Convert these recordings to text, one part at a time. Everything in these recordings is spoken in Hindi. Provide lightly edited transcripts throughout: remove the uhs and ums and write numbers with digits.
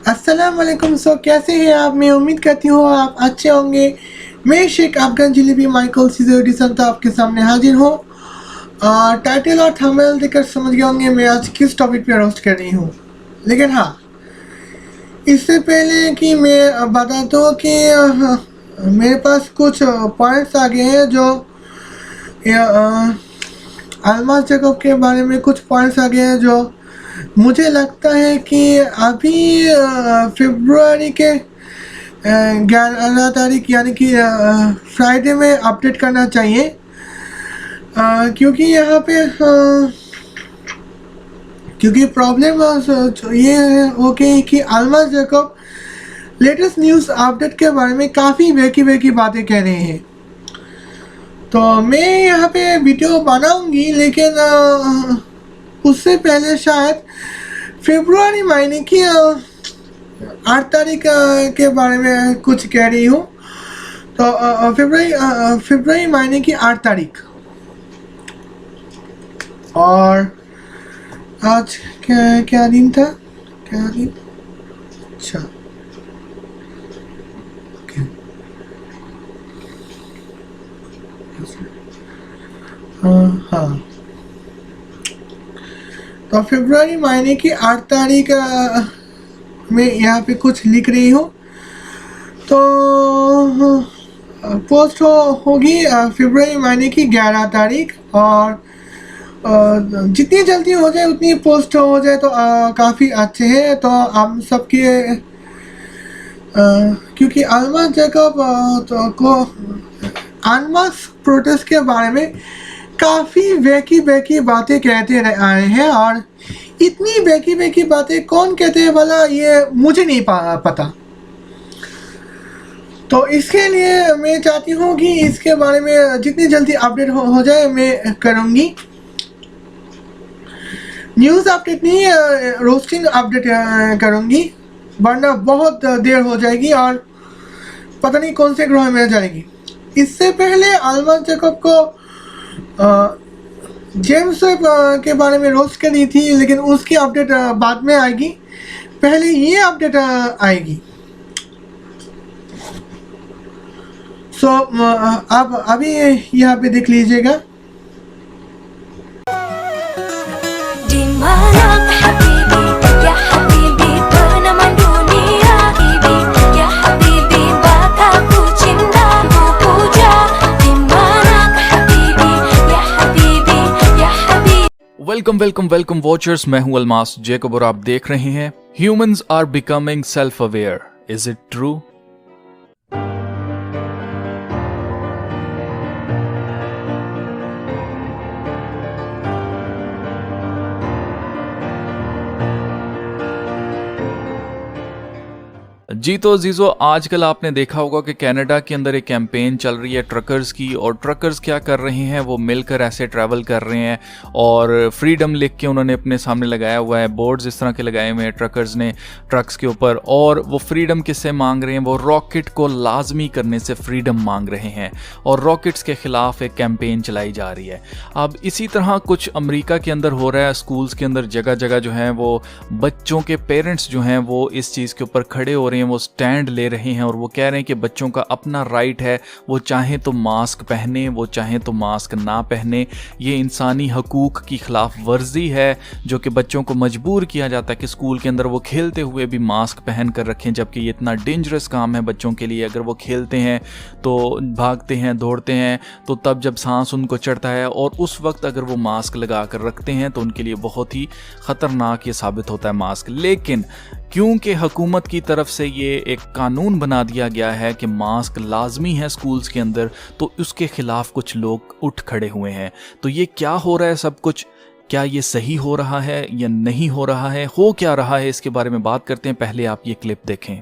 अस्सलाम वालेकुम। कैसे हैं आप? मैं उम्मीद करती हूँ आप अच्छे होंगे। मैं शेख अफगान जलेबी माइकल सीजोडी संता आपके सामने हाजिर हूँ। टाइटल और थंबनेल देखकर समझ गए होंगे मैं आज किस टॉपिक पे रोस्ट कर रही हूँ। लेकिन हाँ, इससे पहले कि मैं बता दूँ कि मेरे पास कुछ पॉइंट्स आ गए हैं जो अल्मास जैकब के बारे में कुछ पॉइंट्स आ गए हैं जो मुझे लगता है कि अभी फरवरी के 11 तारीख यानी कि फ्राइडे में अपडेट करना चाहिए, क्योंकि यहाँ पे क्योंकि प्रॉब्लम ये हो गई कि Almas Jacob latest news update के बारे में काफ़ी बेकी बातें कह रहे हैं। तो मैं यहाँ पे वीडियो बनाऊंगी, लेकिन उससे पहले शायद फरवरी महीने की 8 तारीख के बारे में कुछ कह रही हूँ। तो फरवरी महीने की 8 तारीख। और आज क्या दिन था? क्या दिन? अच्छा, हाँ, तो फरवरी महीने की 8 तारीख में यहाँ पे कुछ लिख रही हूँ। तो पोस्ट होगी फरवरी महीने की 11 तारीख। और जितनी जल्दी हो जाए उतनी पोस्ट हो जाए तो काफ़ी अच्छे हैं। तो हम सबके क्योंकि अल्मास जैकब को अल्मास प्रोटेस्ट के बारे में काफ़ी बेकी बातें कहते आए हैं, और इतनी बेकी बातें कौन कहते हैं भला, ये मुझे नहीं पता। तो इसके लिए मैं चाहती हूँ कि इसके बारे में जितनी जल्दी अपडेट हो जाए मैं करूँगी। न्यूज़ अपडेट नहीं, रोस्टिंग अपडेट करूँगी, वरना बहुत देर हो जाएगी और पता नहीं कौन से ग्रह में जाएगी। इससे पहले अल्मास जैकब को जेम्स वेब के बारे में रोस्ट करी थी, लेकिन उसकी अपडेट बाद में आएगी, पहले ये अपडेट आएगी। अब अभी यहाँ पे देख लीजिएगा। वेलकम वॉचर्स, मैं हूं अल्मास जैकब और आप देख रहे हैं humans are becoming self aware, is it true? जी तो जीजो, आजकल आपने देखा होगा कि कनाडा के अंदर एक कैंपेन चल रही है ट्रकर्स की, और ट्रकर्स क्या कर रहे हैं, वो मिलकर ऐसे ट्रैवल कर रहे हैं और फ्रीडम लिख के उन्होंने अपने सामने लगाया हुआ है, बोर्ड्स इस तरह के लगाए हुए हैं ट्रकर्स ने ट्रक्स के ऊपर। और वो फ्रीडम किससे मांग रहे हैं? वो रॉकेट को लाजमी करने से फ्रीडम मांग रहे हैं, और रॉकेट्स के खिलाफ एक कैंपेन चलाई जा रही है। अब इसी तरह कुछ अमेरिका के अंदर हो रहा है, स्कूल्स के अंदर जगह जगह जो है वो बच्चों के पेरेंट्स जो हैं वो इस चीज़ के ऊपर खड़े हो रहे हैं, वो स्टैंड ले रहे हैं और वो कह रहे हैं कि बच्चों का अपना राइट है, वो चाहे तो मास्क पहने, वो चाहे तो मास्क ना पहने। ये इंसानी हकूक़ की खिलाफ वर्जी है जो कि बच्चों को मजबूर किया जाता है कि स्कूल के अंदर वो खेलते हुए भी मास्क पहन कर रखें, जबकि ये इतना डेंजरस काम है बच्चों के लिए। अगर वो खेलते हैं तो भागते हैं, दौड़ते हैं, तो तब जब सांस उनको चढ़ता है और उस वक्त अगर वो मास्क लगा कर रखते हैं तो उनके लिए बहुत ही ख़तरनाक ये साबित होता है मास्क। लेकिन क्योंकि हुकूमत की तरफ से ये एक कानून बना दिया गया है कि मास्क लाजमी है स्कूल्स के अंदर, तो उसके खिलाफ कुछ लोग उठ खड़े हुए हैं। तो ये क्या हो रहा है सब कुछ? क्या ये सही हो रहा है या नहीं हो रहा है? हो क्या रहा है, इसके बारे में बात करते हैं। पहले आप ये क्लिप देखें।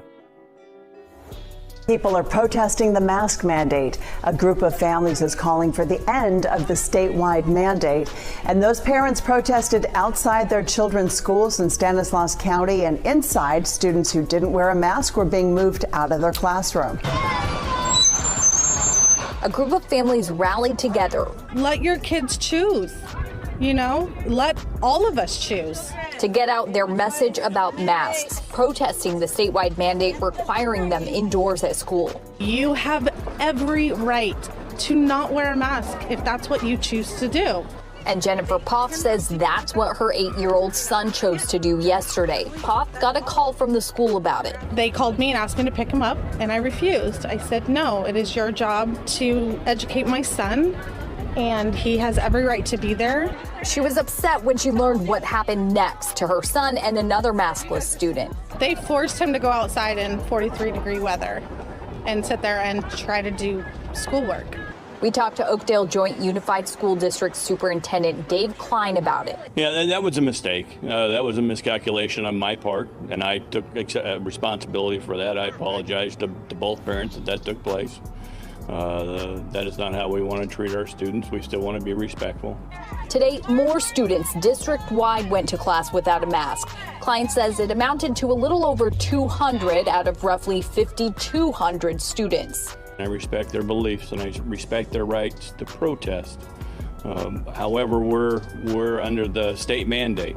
People are protesting the mask mandate. A group of families is calling for the end of the statewide mandate. And those parents protested outside their children's schools in Stanislaus County, and inside, students who didn't wear a mask were being moved out of their classroom. A group of families rallied together. Let your kids choose. You know, let all of us choose. to get out their message about masks, protesting the statewide mandate requiring them indoors at school. You have every right to not wear a mask if that's what you choose to do. And Jennifer Poff says that's what her 8-year-old son chose to do yesterday. Poff got a call from the school about it. They called me and asked me to pick him up, and I refused. I said, no, it is your job to educate my son, and he has every right to be there. She was upset when she learned what happened next to her son and another maskless student. They forced him to go outside in 43-degree weather and sit there and try to do schoolwork. We talked to Oakdale Joint Unified School District Superintendent Dave Klein about it. Yeah, that was a mistake. That was a miscalculation on my part, and I took responsibility for that. I apologize to both parents that took place. That is not how we want to treat our students. We still want to be respectful. Today, more students district-wide went to class without a mask. Klein says it amounted to a little over 200 out of roughly 5,200 students. I respect their beliefs and I respect their rights to protest. However, we're under the state mandate,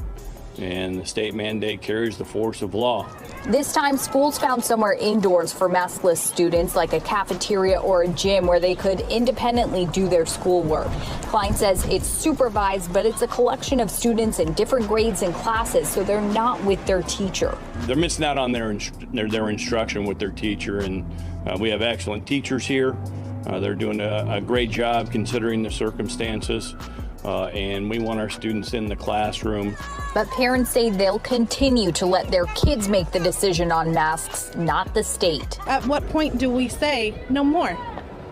and the state mandate carries the force of law. This time, schools found somewhere indoors for maskless students, like a cafeteria or a gym where they could independently do their schoolwork. Klein says it's supervised, but it's a collection of students in different grades and classes, so they're not with their teacher. They're missing out on their instruction with their teacher, and we have excellent teachers here. They're doing a great job considering the circumstances. And we want our students in the classroom. But parents say they'll continue to let their kids make the decision on masks, not the state. At what point do we say no more?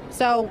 So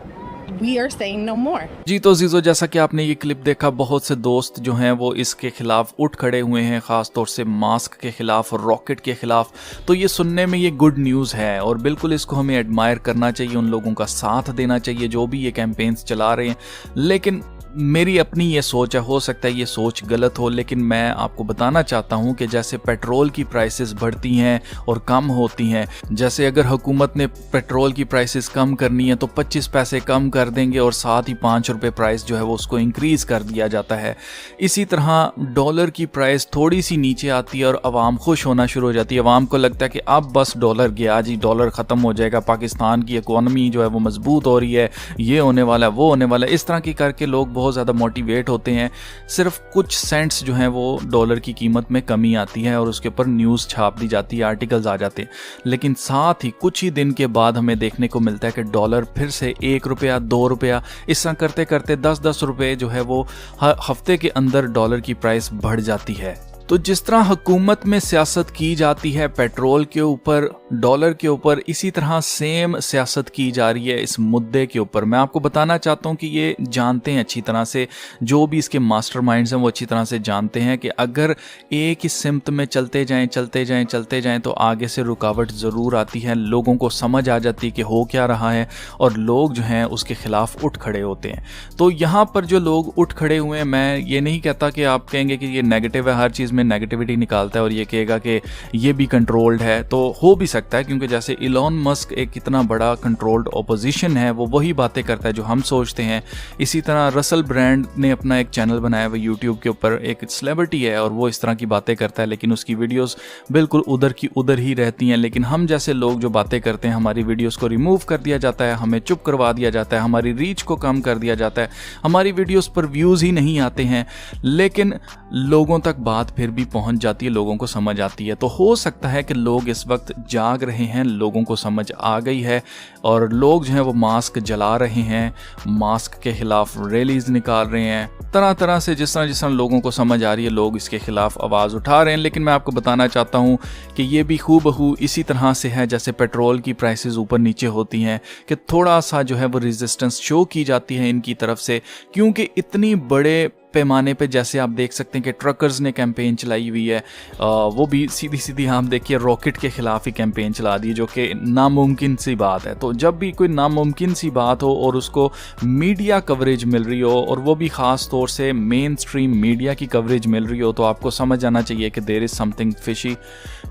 we are saying no more. जी तो जीजो, जैसा कि आपने ये क्लिप देखा, बहुत से दोस्त जो हैं वो इसके खिलाफ उठ खड़े हुए हैं, ख़ास तौर से मास्क के खिलाफ और रॉकेट के खिलाफ। तो ये सुनने में ये गुड न्यूज़ है और बिल्कुल इसको हमें एडमायर करना चाहिए, उन लोगों का साथ देना चाहिए जो भी ये कैंपेन्स चला रहे हैं। लेकिन मेरी अपनी ये सोच है, हो सकता है ये सोच गलत हो, लेकिन मैं आपको बताना चाहता हूँ कि जैसे पेट्रोल की प्राइसेस बढ़ती हैं और कम होती हैं, जैसे अगर हुकूमत ने पेट्रोल की प्राइसेस कम करनी है तो 25 पैसे कम कर देंगे और साथ ही 5 रुपये प्राइस जो है वो उसको इंक्रीज़ कर दिया जाता है। इसी तरह डॉलर की प्राइस थोड़ी सी नीचे आती है और आवाम खुश होना शुरू हो जाती है। आवाम को लगता है कि अब बस डॉलर गया जी, डॉलर ख़त्म हो जाएगा, पाकिस्तान की इकोनॉमी जो है वो मजबूत हो रही है, ये होने वाला है, वो होने वाला है। इस तरह की करके लोग बहुत ज़्यादा मोटिवेट होते हैं। सिर्फ कुछ सेंट्स जो हैं वो डॉलर की कीमत में कमी आती है और उसके ऊपर न्यूज़ छाप दी जाती है, आर्टिकल्स आ जाते हैं, लेकिन साथ ही कुछ ही दिन के बाद हमें देखने को मिलता है कि डॉलर फिर से 1 रुपया 2 रुपया इस तरह करते करते 10-10 रुपये जो है वो हफ्ते के अंदर डॉलर की प्राइस बढ़ जाती है। तो जिस तरह हुकूमत में सियासत की जाती है पेट्रोल के ऊपर, डॉलर के ऊपर, इसी तरह सेम सियासत की जा रही है इस मुद्दे के ऊपर। मैं आपको बताना चाहता हूं कि ये जानते हैं अच्छी तरह से, जो भी इसके मास्टरमाइंड्स हैं वो अच्छी तरह से जानते हैं कि अगर एक ही सिमत में चलते जाएं तो आगे से रुकावट ज़रूर आती है। लोगों को समझ आ जाती है कि हो क्या रहा है और लोग जो हैं उसके ख़िलाफ़ उठ खड़े होते हैं। तो यहाँ पर जो लोग उठ खड़े हुए हैं, मैं ये नहीं कहता कि आप कहेंगे कि ये नेगेटिव है, हर चीज़ में नेगेटिविटी निकालता है और ये कहेगा कि ये भी कंट्रोल्ड है, तो हो भी सकता है, क्योंकि जैसे इलॉन मस्क एक इतना बड़ा कंट्रोल्ड ऑपोजिशन है, वो वही बातें करता है जो हम सोचते हैं। इसी तरह रसल ब्रांड ने अपना एक चैनल बनाया हुआ यूट्यूब के ऊपर, एक सेलिब्रिटी है और वो इस तरह की बातें करता है, लेकिन उसकी वीडियोस बिल्कुल उधर की उधर ही रहती हैं। लेकिन हम जैसे लोग जो बातें करते हैं, हमारी वीडियोस को रिमूव कर दिया जाता है, हमें चुप करवा दिया जाता है, हमारी रीच को कम कर दिया जाता है, हमारी वीडियोस पर व्यूज़ ही नहीं आते हैं, लेकिन लोगों तक बात फिर भी पहुंच जाती है, लोगों को समझ आती है। तो हो सकता है कि लोग इस वक्त जाग रहे हैं, लोगों को समझ आ गई है और लोग जो हैं वो मास्क जला रहे हैं, मास्क के खिलाफ रैलीज निकाल रहे हैं, तरह तरह से जिस तरह लोगों को समझ आ रही है लोग इसके खिलाफ आवाज़ उठा रहे हैं। लेकिन मैं आपको बताना चाहता हूँ कि ये भी खूबहू इसी तरह से है जैसे पेट्रोल की प्राइसेस ऊपर नीचे होती हैं, कि थोड़ा सा जो है वो रेजिस्टेंस शो की जाती है इनकी तरफ से, क्योंकि इतनी बड़े पैमाने पे जैसे आप देख सकते हैं कि ट्रकर्स ने कैंपेन चलाई हुई है, वो भी सीधी सीधी आप देखिए रॉकेट के ख़िलाफ़ ही कैंपेन चला दी, जो कि नामुमकिन सी बात है। तो जब भी कोई नामुमकिन सी बात हो और उसको मीडिया कवरेज मिल रही हो, और वो भी ख़ास तौर से मेन स्ट्रीम मीडिया की कवरेज मिल रही हो, तो आपको समझ जाना चाहिए कि देयर इज़ समथिंग फिशी,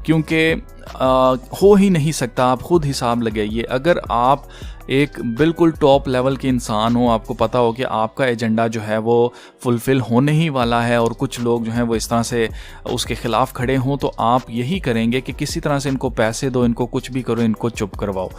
क्योंकि हो ही नहीं सकता। आप खुद हिसाब लगाइए, अगर आप एक बिल्कुल टॉप लेवल के इंसान हो, आपको पता हो कि आपका एजेंडा जो है वो फुलफ़िल होने ही वाला है और कुछ लोग जो हैं वो इस तरह से उसके ख़िलाफ़ खड़े हों, तो आप यही करेंगे कि किसी तरह से इनको पैसे दो, इनको कुछ भी करो, इनको चुप करवाओ।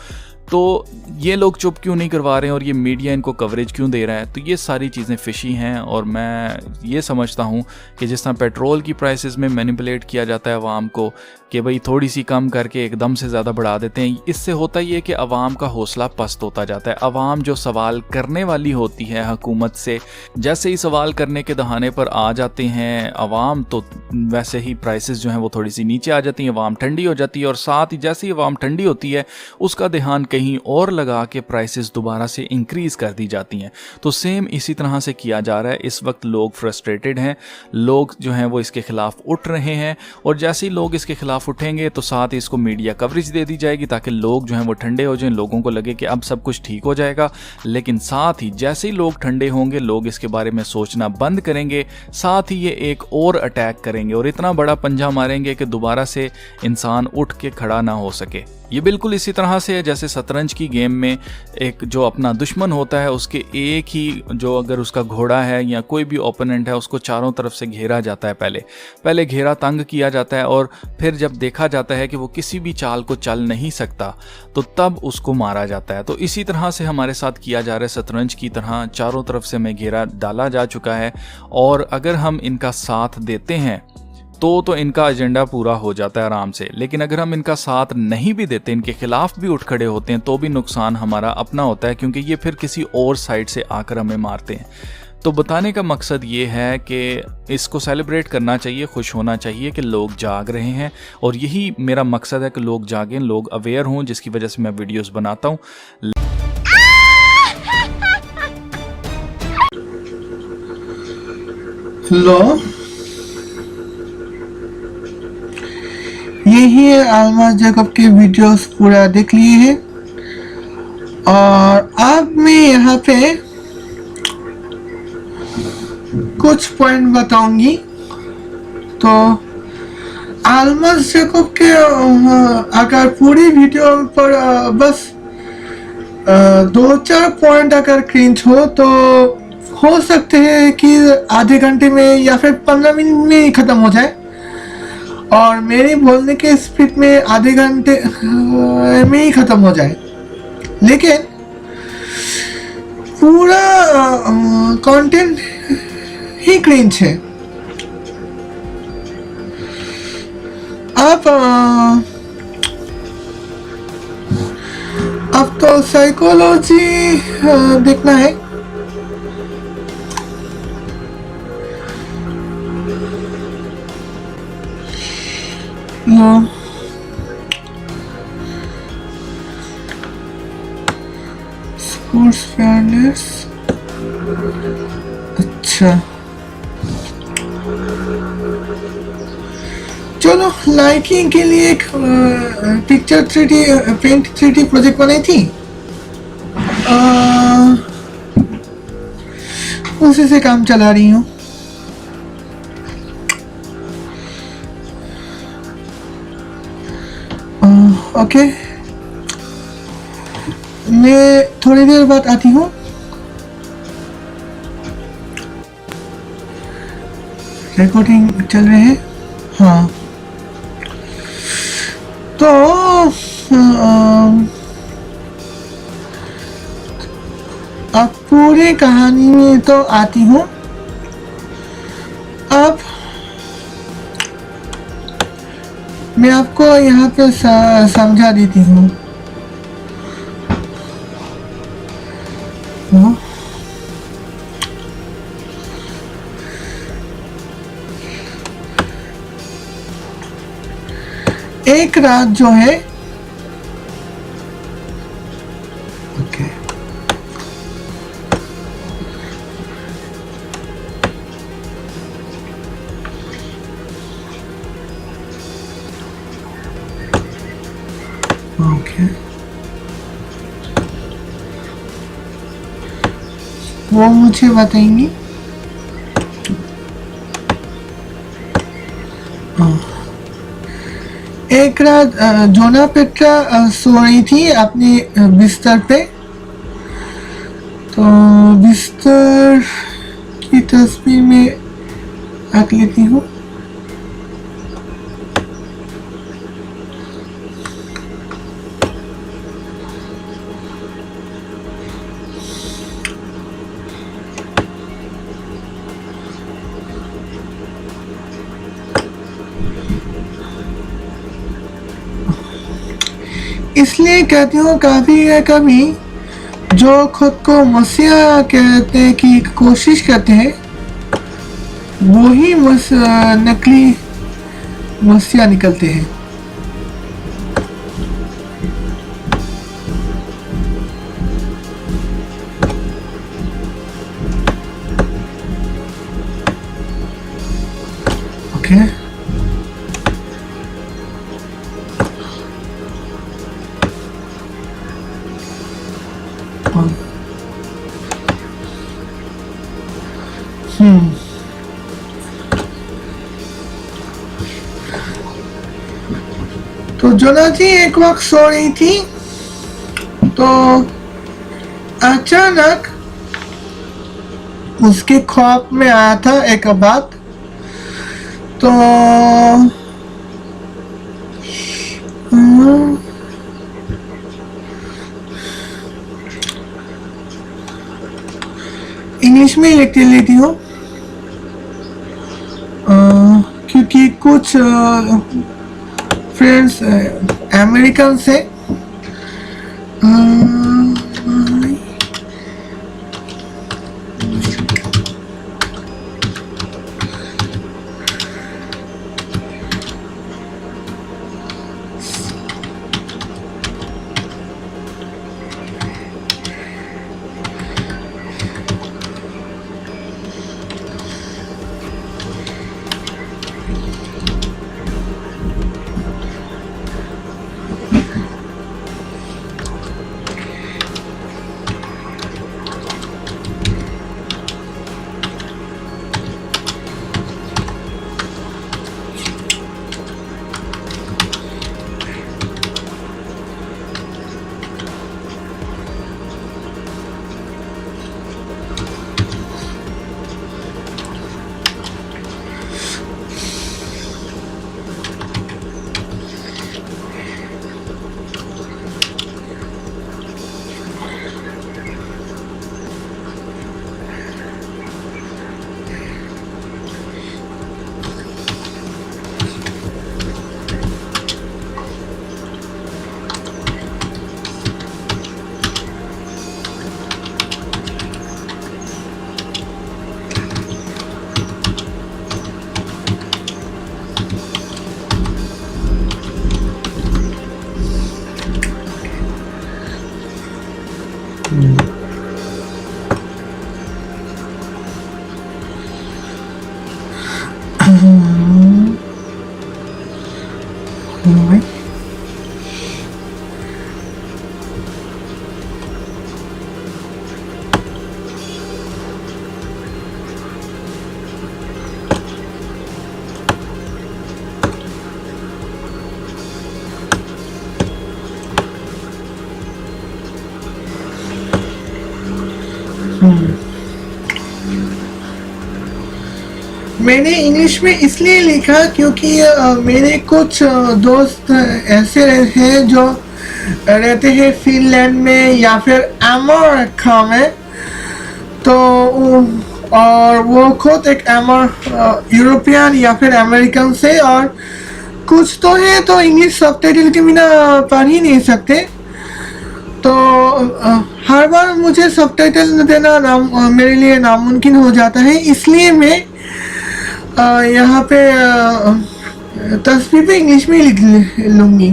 तो ये लोग चुप क्यों नहीं करवा रहे हैं और ये मीडिया इनको कवरेज क्यों दे रहा है? तो ये सारी चीज़ें फ़िशी हैं और मैं ये समझता हूँ कि जिस तरह पेट्रोल की प्राइसेस में मैनिपुलेट किया जाता है अवाम को कि भाई थोड़ी सी कम करके एकदम से ज़्यादा बढ़ा देते हैं, इससे होता ये है कि अवाम का हौसला पस्त होता जाता है। अवाम जो सवाल करने वाली होती है हुकूमत से, जैसे ही सवाल करने के दहाने पर आ जाते हैं अवाम, तो वैसे ही प्राइसेस जो हैं वो थोड़ी सी नीचे आ जाती हैं, अवाम ठंडी हो जाती है और साथ ही जैसे ही अवाम ठंडी होती है उसका ध्यान कहीं और लगा के प्राइसेस दोबारा से इंक्रीज़ कर दी जाती हैं। तो सेम इसी तरह से किया जा रहा है। इस वक्त लोग फ्रस्ट्रेटेड हैं, लोग जो हैं वो इसके ख़िलाफ़ उठ रहे हैं और जैसे ही लोग इसके ख़िलाफ़ उठेंगे तो साथ ही इसको मीडिया कवरेज दे दी जाएगी ताकि लोग जो हैं वो ठंडे हो जाएं, लोगों को लगे कि अब सब कुछ ठीक हो जाएगा। लेकिन साथ ही जैसे ही लोग ठंडे होंगे लोग इसके बारे में सोचना बंद करेंगे, साथ ही ये एक और अटैक करेंगे और इतना बड़ा पंजा मारेंगे कि दोबारा से इंसान उठ के खड़ा ना हो सके। ये बिल्कुल इसी तरह से है जैसे शतरंज की गेम में एक जो अपना दुश्मन होता है उसके एक ही जो अगर उसका घोड़ा है या कोई भी ओपोनेंट है उसको चारों तरफ से घेरा जाता है, पहले घेरा तंग किया जाता है और फिर जब देखा जाता है कि वो किसी भी चाल को चल नहीं सकता तो तब उसको मारा जाता है। तो इसी तरह से हमारे साथ किया जा रहा है, शतरंज की तरह चारों तरफ से हमें घेरा डाला जा चुका है और अगर हम इनका साथ देते हैं तो इनका एजेंडा पूरा हो जाता है आराम से। लेकिन अगर हम इनका साथ नहीं भी देते, इनके खिलाफ भी उठ खड़े होते हैं तो भी नुकसान हमारा अपना होता है क्योंकि ये फिर किसी और साइड से आकर हमें मारते हैं। तो बताने का मकसद ये है कि इसको सेलिब्रेट करना चाहिए, खुश होना चाहिए कि लोग जाग रहे हैं और यही मेरा मकसद है कि लोग जागें, लोग अवेयर हों, जिसकी वजह से मैं वीडियोस बनाता हूँ। लो यही है, अल्माज जैकब के वीडियोस पूरा देख लिए हैं और अब मैं यहाँ पे कुछ पॉइंट बताऊंगी। तो अल्माज जैकब के अगर पूरी वीडियो पर बस 2-4 पॉइंट अगर क्रिंज हो सकते हैं कि आधे घंटे में या फिर 15 मिनट में ही ख़त्म हो जाए और मेरी बोलने के स्पीड में आधे घंटे में ही ख़त्म हो जाए, लेकिन पूरा कंटेंट ही क्रिंज है। अब तो साइकोलॉजी देखना है। स्पोर्ट्स फेयरनेस, अच्छा चलो लाइकिंग के लिए एक picture 3D paint 3D project बनाई थी, उसी से काम चला रही हूँ। ओके, मैं थोड़ी देर बाद आती हूँ। रिकॉर्डिंग चल रहे हैं, हाँ। तो अब पूरी कहानी में तो आती हूँ। अब मैं आपको यहाँ पे समझा देती हूँ। एक रात जो है, ओके, ओके, वो मुझे बताएंगी। एक रात जोना पेट्रा सो रही थी अपने बिस्तर पे तो बिस्तर की तस्वीर में रख लेती हूँ। इसलिए कहती हूँ कभी जो खुद को मसीहा कहते की कोशिश करते हैं वो ही नकली मसीहा निकलते हैं। ओके तो जोना जी एक वक्त सो रही थी तो अचानक उसके ख्वाब में आया था एक बात। तो इंग्लिश में लिख लेती हूँ क्योंकि कुछ फ्रेंड्स अमेरिकन से मैंने इंग्लिश में इसलिए लिखा क्योंकि मेरे कुछ दोस्त ऐसे हैं जो रहते हैं फिनलैंड में या फिर अमेरिका में। तो और वो खुद एक यूरोपियन या फिर अमेरिकन से, और कुछ तो है तो इंग्लिश सबटाइटल के बिना पढ़ ही नहीं सकते। तो हर बार मुझे सबटाइटल देना मेरे लिए नामुमकिन हो जाता है, इसलिए मैं यहाँ पे तस्वीर पे इंग्लिश में लिख लूँगी।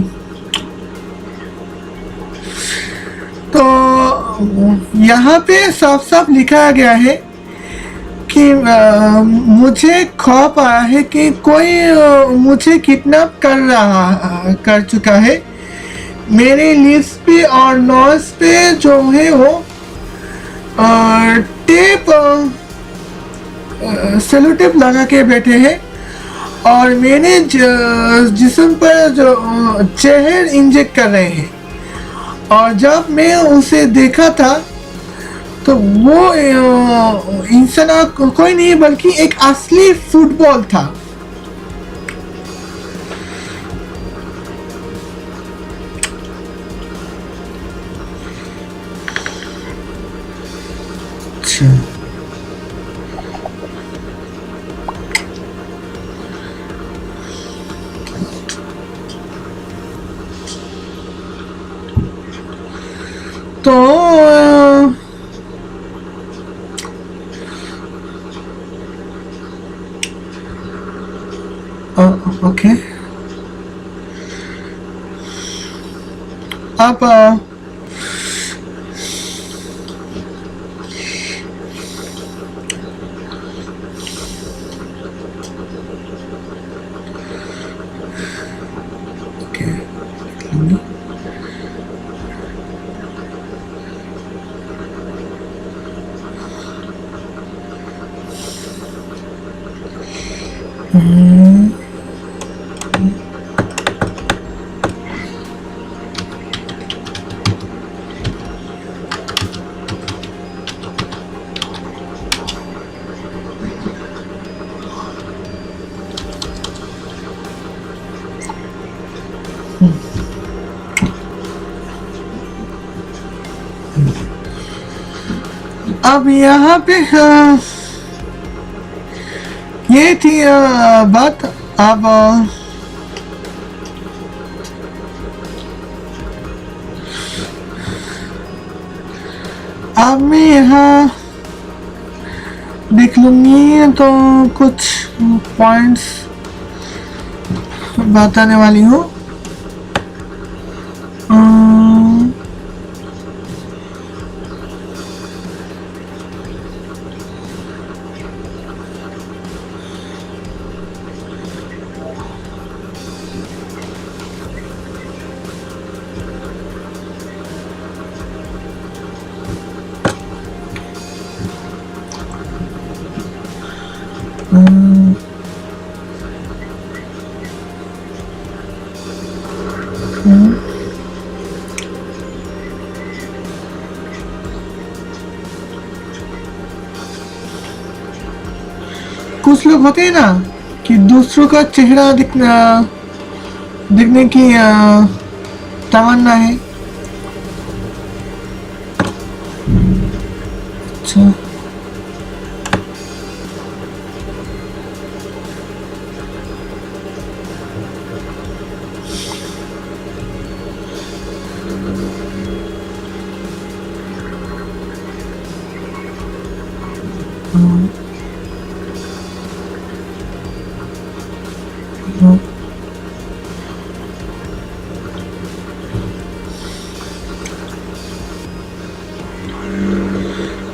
तो यहाँ पे साफ साफ लिखा गया है कि मुझे ख्वाब आया है कि कोई मुझे किडनैप कर चुका है। मेरे लिप्स पे और नोज पे जो है वो टेप सेलो टेप लगा के बैठे हैं, और मेरे जिस्म पर जो जहर इंजेक्ट कर रहे हैं। और जब मैं उसे देखा था तो वो इंसान कोई नहीं बल्कि एक असली फुटबॉल था। अच्छा तो ओके आप ओके अब यहाँ पे ये थी बात। अब मैं यहाँ देख लूंगी तो कुछ पॉइंट्स बताने वाली हूँ। कुछ लोग होते हैं ना कि दूसरों का चेहरा दिखने की तमन्ना है। अच्छा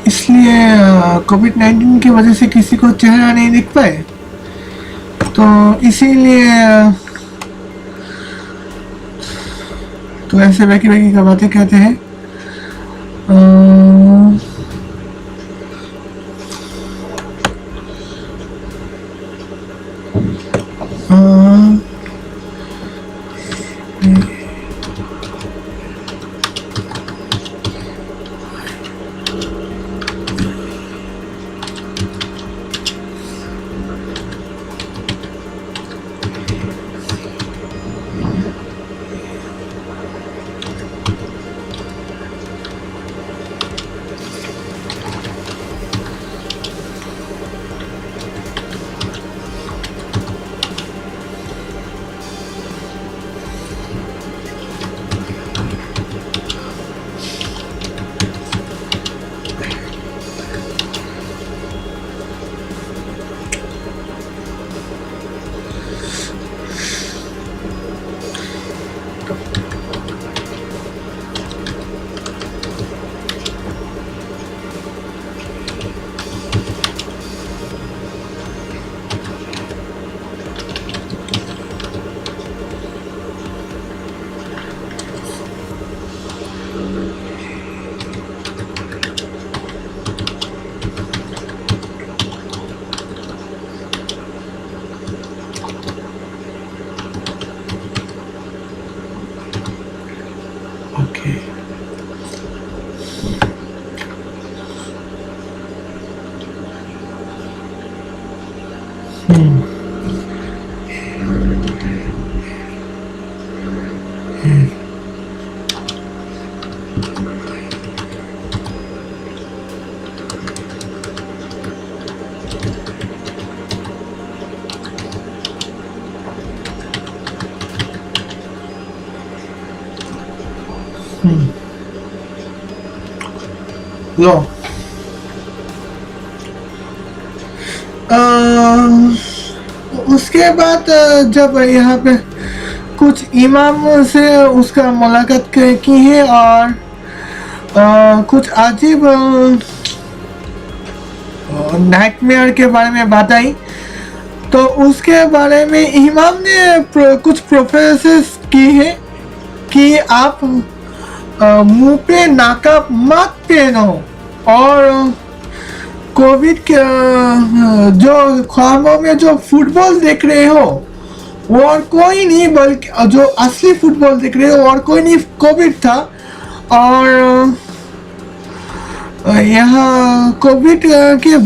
इसलिए कोविड-19 की वजह से किसी को चेहरा नहीं दिख पाए, तो इसीलिए तो ऐसे बैकी का बातें कहते हैं। लो उसके बाद जब यहाँ पे कुछ इमाम से उसका मुलाकात की है और कुछ अजीब नाइटमेयर के बारे में बताई, तो उसके बारे में इमाम ने कुछ प्रोफेसर्स की है कि आप मुंह पे नाकाब मत पहनो और कोविड के जो ख्वाबों में जो फुटबॉल देख रहे हो वो और कोई नहीं, बल्कि जो असली फुटबॉल देख रहे हो और कोई नहीं, कोविड था। और यहाँ कोविड के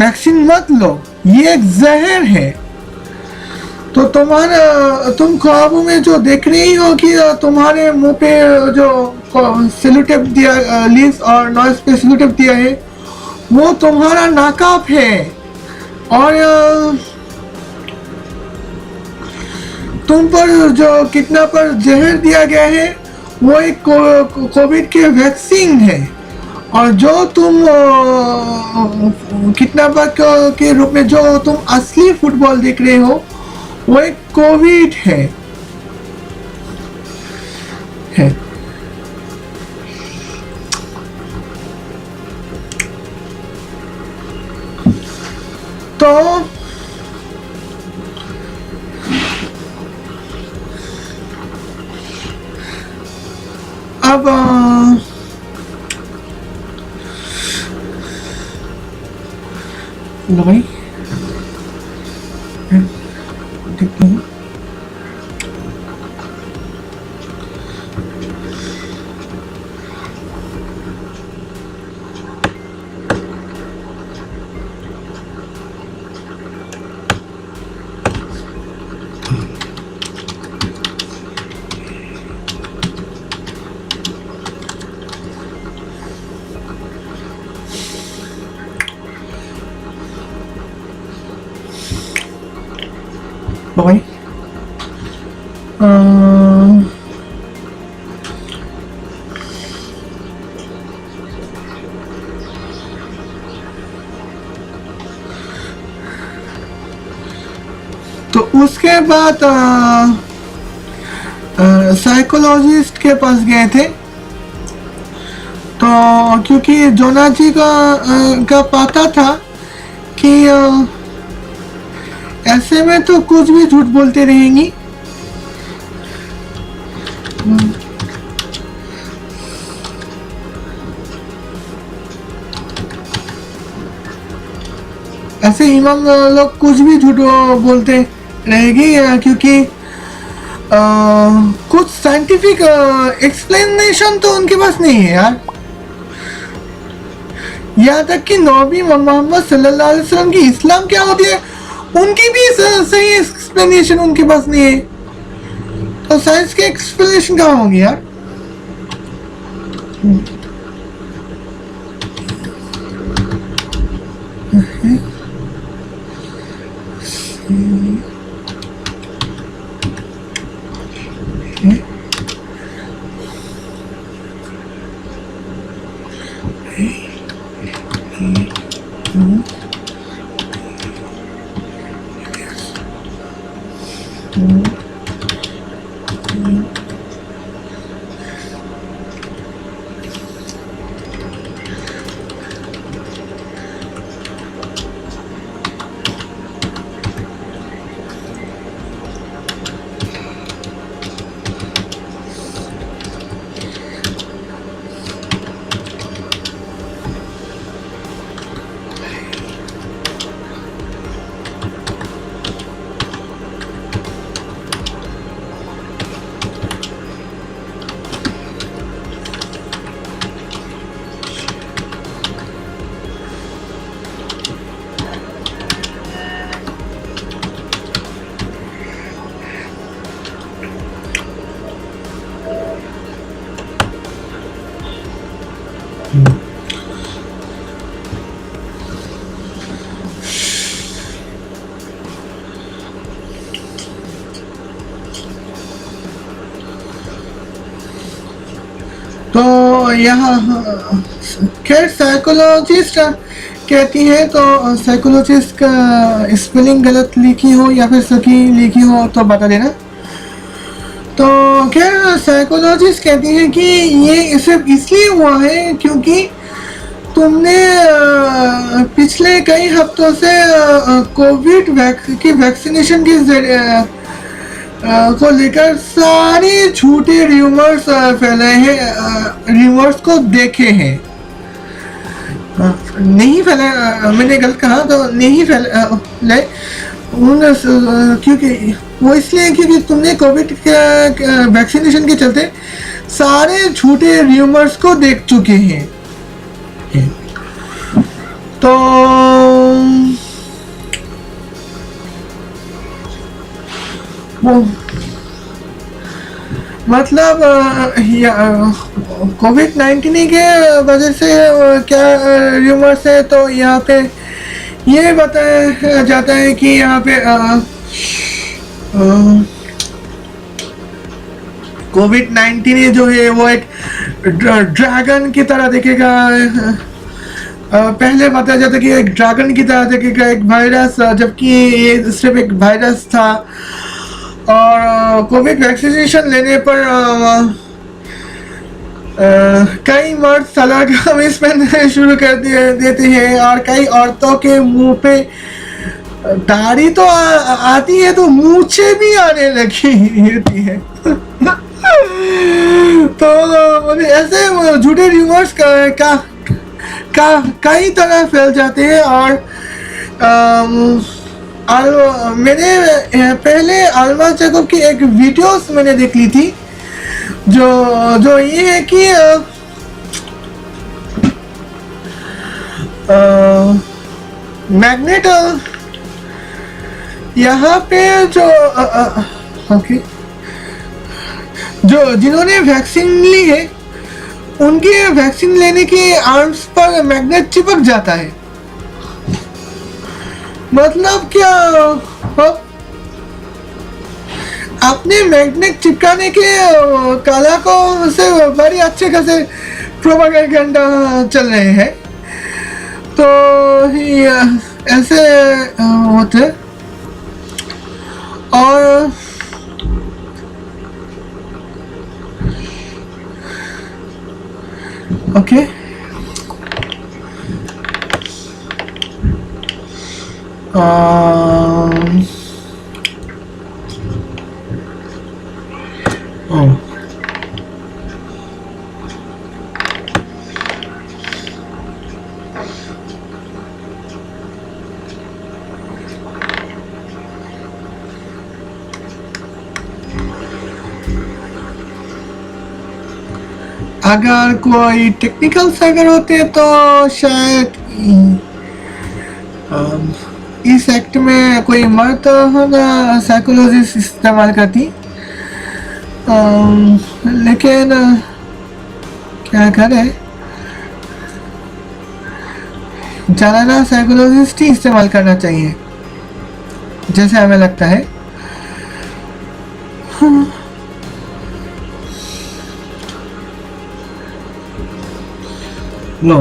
वैक्सीन मत लो, ये एक जहर है। तो तुम ख्वाबों में जो देख रही हो कि तुम्हारे मुंह पे जो सेलुटेप दिया, लीव्स और नॉइज पे सेलुटेप दिया है, वो तुम्हारा नाकाब है। और तुम पर जो कितना पर जहर दिया गया है वो एक कोविड के वैक्सीन है, और जो तुम कितना पर के रूप में जो तुम असली फुटबॉल देख रहे हो वो एक कोविड है। तो अब लो भाई देखते हैं। भाई तो उसके बाद साइकोलॉजिस्ट के पास गए थे, तो क्योंकि जोना जी का पता था कि ऐसे में तो कुछ भी झूठ बोलते रहेंगी। ऐसे इमाम लोग कुछ भी झूठ बोलते रहेगी, क्योंकि कुछ साइंटिफिक एक्सप्लेनेशन तो उनके पास नहीं है यार। यहाँ तक कि नबी मोहम्मद सल्लल्लाहु अलैहि वसल्लम की इस्लाम क्या होती है उनकी भी सही एक्सप्लेनेशन उनके पास नहीं है। तो साइंस के एक्सप्लेनेशन कहाँ होंगे यार। तो यहाँ खैर साइकोलॉजिस्ट कहती है, तो साइकोलॉजिस्ट का स्पेलिंग गलत लिखी हो या फिर सही लिखी हो तो बता देना। तो खैर साइकोलॉजिस्ट कहती है कि ये सिर्फ इसलिए हुआ है क्योंकि तुमने पिछले कई हफ्तों से कोविड की वैक्सीनेशन की को लेकर सारे झूठे र्यूमर्स फैले हैं, र्यूमर्स को देखे हैं। नहीं फैला, मैंने गलत कहा, तो नहीं फैला क्योंकि वो इसलिए क्योंकि तुमने कोविड के वैक्सीनेशन के चलते सारे झूठे र्यूमर्स को देख चुके हैं। तो वो मतलब कोविड-19 के वजह से क्या र्यूमर्स है, तो यहाँ पे ये बताया जाता है कि यहाँ पे कोविड-19 जो है वो एक ड्रैगन की तरह दिखेगा। पहले बताया जाता है कि एक ड्रैगन की तरह दिखेगा, एक वायरस, जबकि ये सिर्फ एक वायरस था। और कोविड वैक्सीनेशन लेने पर कई मर्द सलाह कमीज पहनने शुरू कर देते हैं और कई औरतों के मुंह पे दाढ़ी तो आती है तो मूंछें भी आने लगी होती है। तो ऐसे झूठे र्यूमर्स का कई तरह फैल जाते हैं। और मैंने पहले अल्मा जैकब की एक वीडियोस मैंने देख ली थी जो ये है कि मैग्नेट यहाँ पे ओके जो जिन्होंने वैक्सीन ली है उनके वैक्सीन लेने के आर्म्स पर मैग्नेट चिपक जाता है। मतलब क्या अपने मैग्नेट चिपकाने के कला को से बड़ी अच्छे खासे प्रोपेगेंडा चल रहे हैं। तो ऐसे होते और ओके अगर कोई टेक्निकल अगर होते तो शायद इस एक्ट में कोई मर्द होगा साइकोलॉजिस्ट इस्तेमाल करती, लेकिन क्या करे ज़्यादा साइकोलॉजिस्ट ही इस्तेमाल करना चाहिए जैसे हमें लगता है। नो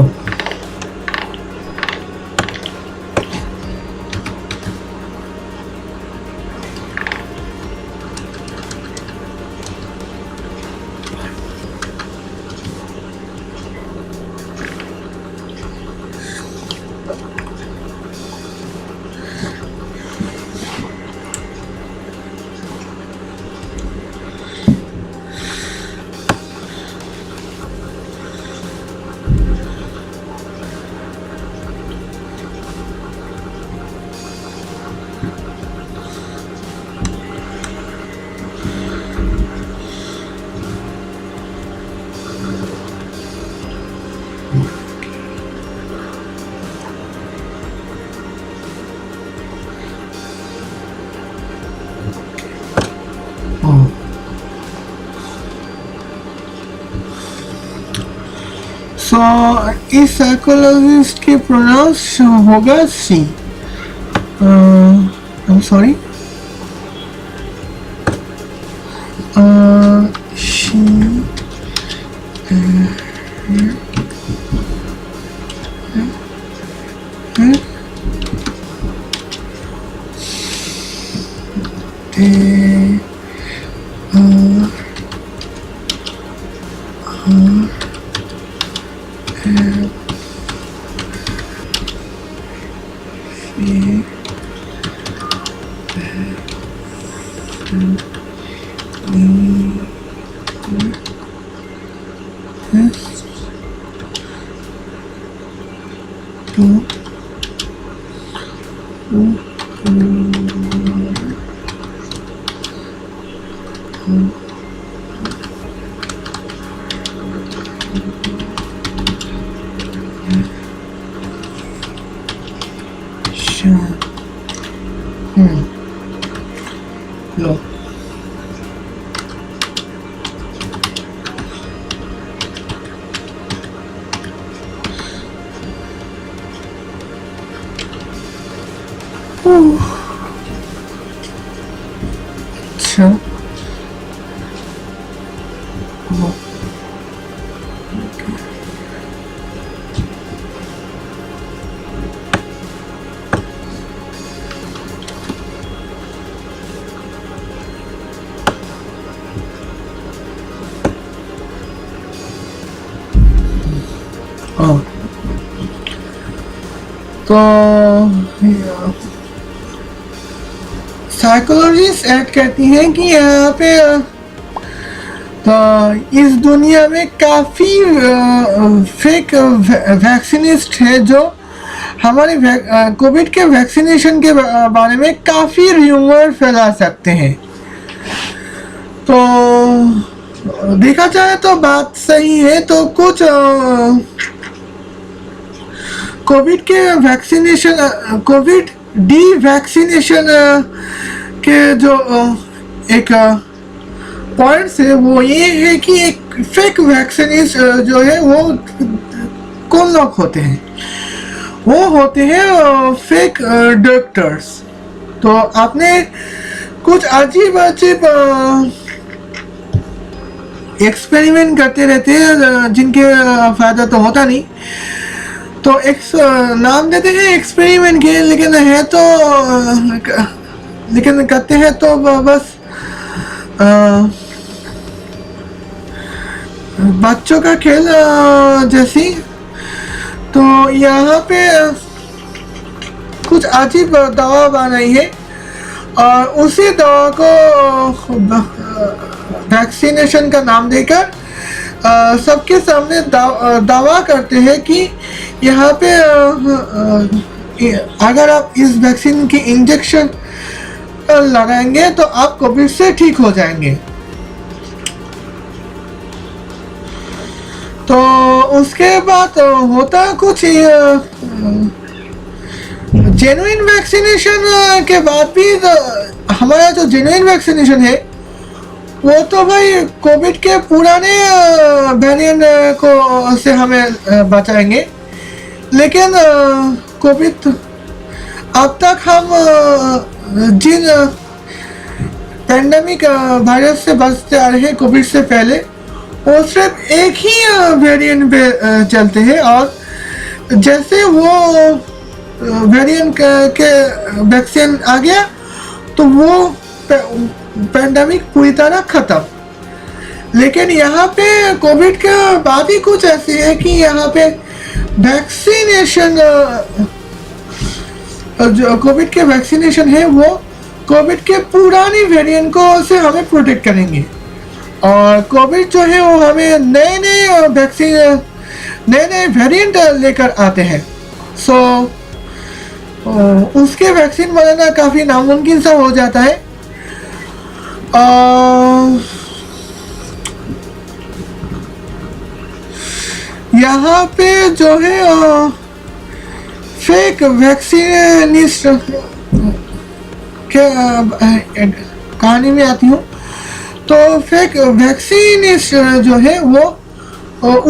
सो इस साइकोलॉजिस्ट की प्रोनाउंस होगा सी। आई एम सॉरी शी लो अच्छा तो साइकोलॉजिस्ट ऐड कहती हैं कि यहाँ पे तो इस दुनिया में काफ़ी फेक वैक्सीनिस्ट है जो हमारे कोविड के वैक्सीनेशन के बारे में काफ़ी र्यूमर फैला सकते हैं। तो देखा जाए तो बात सही है। तो कुछ कोविड के वैक्सीनेशन कोविड डी वैक्सीनेशन के जो एक पॉइंट्स है वो ये है कि एक फेक वैक्सीनिस्ट जो है वो कौन लोग होते हैं, वो होते हैं फेक डॉक्टर्स। तो आपने कुछ अजीब अजीब एक्सपेरिमेंट करते रहते हैं जिनके फ़ायदा तो होता नहीं। तो एक नाम देते हैं एक्सपेरिमेंट के, लेकिन है तो लेकिन करते हैं तो बस बच्चों का खेल जैसी। तो यहाँ पे कुछ अजीब दवा बनाई है और उसी दवा को वैक्सीनेशन का नाम देकर सबके सामने दावा करते हैं कि यहाँ पे अगर आप इस वैक्सीन की इंजेक्शन लगाएंगे तो आप कोविड से ठीक हो जाएंगे। तो उसके बाद होता कुछ जेन्युइन वैक्सीनेशन के बाद भी हमारा जो जेन्युइन वैक्सीनेशन है वो तो भाई कोविड के पुराने वेरिएंट को से हमें बचाएंगे। लेकिन कोविड अब तक हम जिन पैंडेमिक वायरस से बचते आ रहे हैं कोविड से पहले, वो सिर्फ एक ही वेरिएंट पे चलते हैं और जैसे वो वेरिएंट के वैक्सीन आ गया तो वो पैंडेमिक पूरी तरह खत्म। लेकिन यहाँ पे कोविड के बाद ही कुछ ऐसे है कि यहाँ पे वैक्सीनेशन जो कोविड के वैक्सीनेशन है वो कोविड के पुरानी वेरिएंट को से हमें प्रोटेक्ट करेंगे और कोविड जो है वो हमें नए नए वैक्सीन नए नए वेरिएंट लेकर आते हैं। सो उसके वैक्सीन बनाना काफ़ी नामुमकिन सा हो जाता है। यहाँ पे जो है फेक वैक्सीनिस्ट के कहानी में आती हूँ। तो फेक वैक्सीनिस्ट जो है वो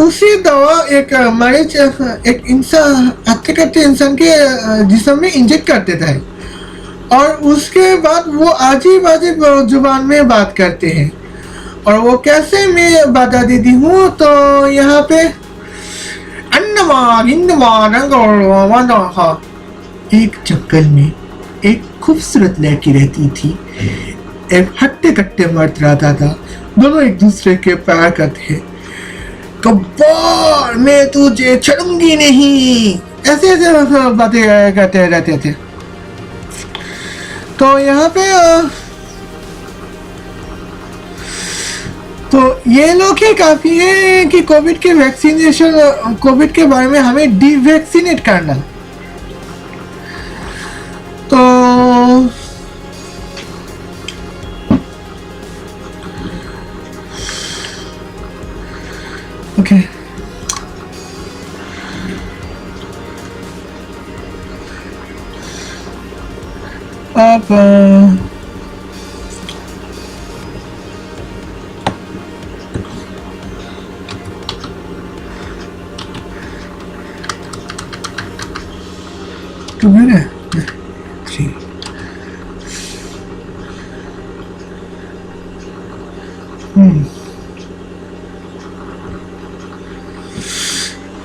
उसी दवा एक मरीज एक इंसान हत्या करते इंसान के जिस्म में इंजेक्ट कर देता है और उसके बाद वो अजीब अजीब जुबान में बात करते हैं। और वो कैसे मैं बता देती हूँ। तो यहाँ पे एक जंगल में एक खूबसूरत लड़की रहती थी। एक हट्टे कट्टे मर्द रहता था, दोनों एक दूसरे के प्यार करते हैं। कब्बार मैं तुझे छोड़ूंगी नहीं, ऐसे ऐसे बातें करते रहते थे। तो यहाँ पे तो ये लोग ही काफ़ी है कि कोविड के वैक्सीनेशन, कोविड के बारे में हमें डिवैक्सीनेट करना। तो ओके, अब है जी।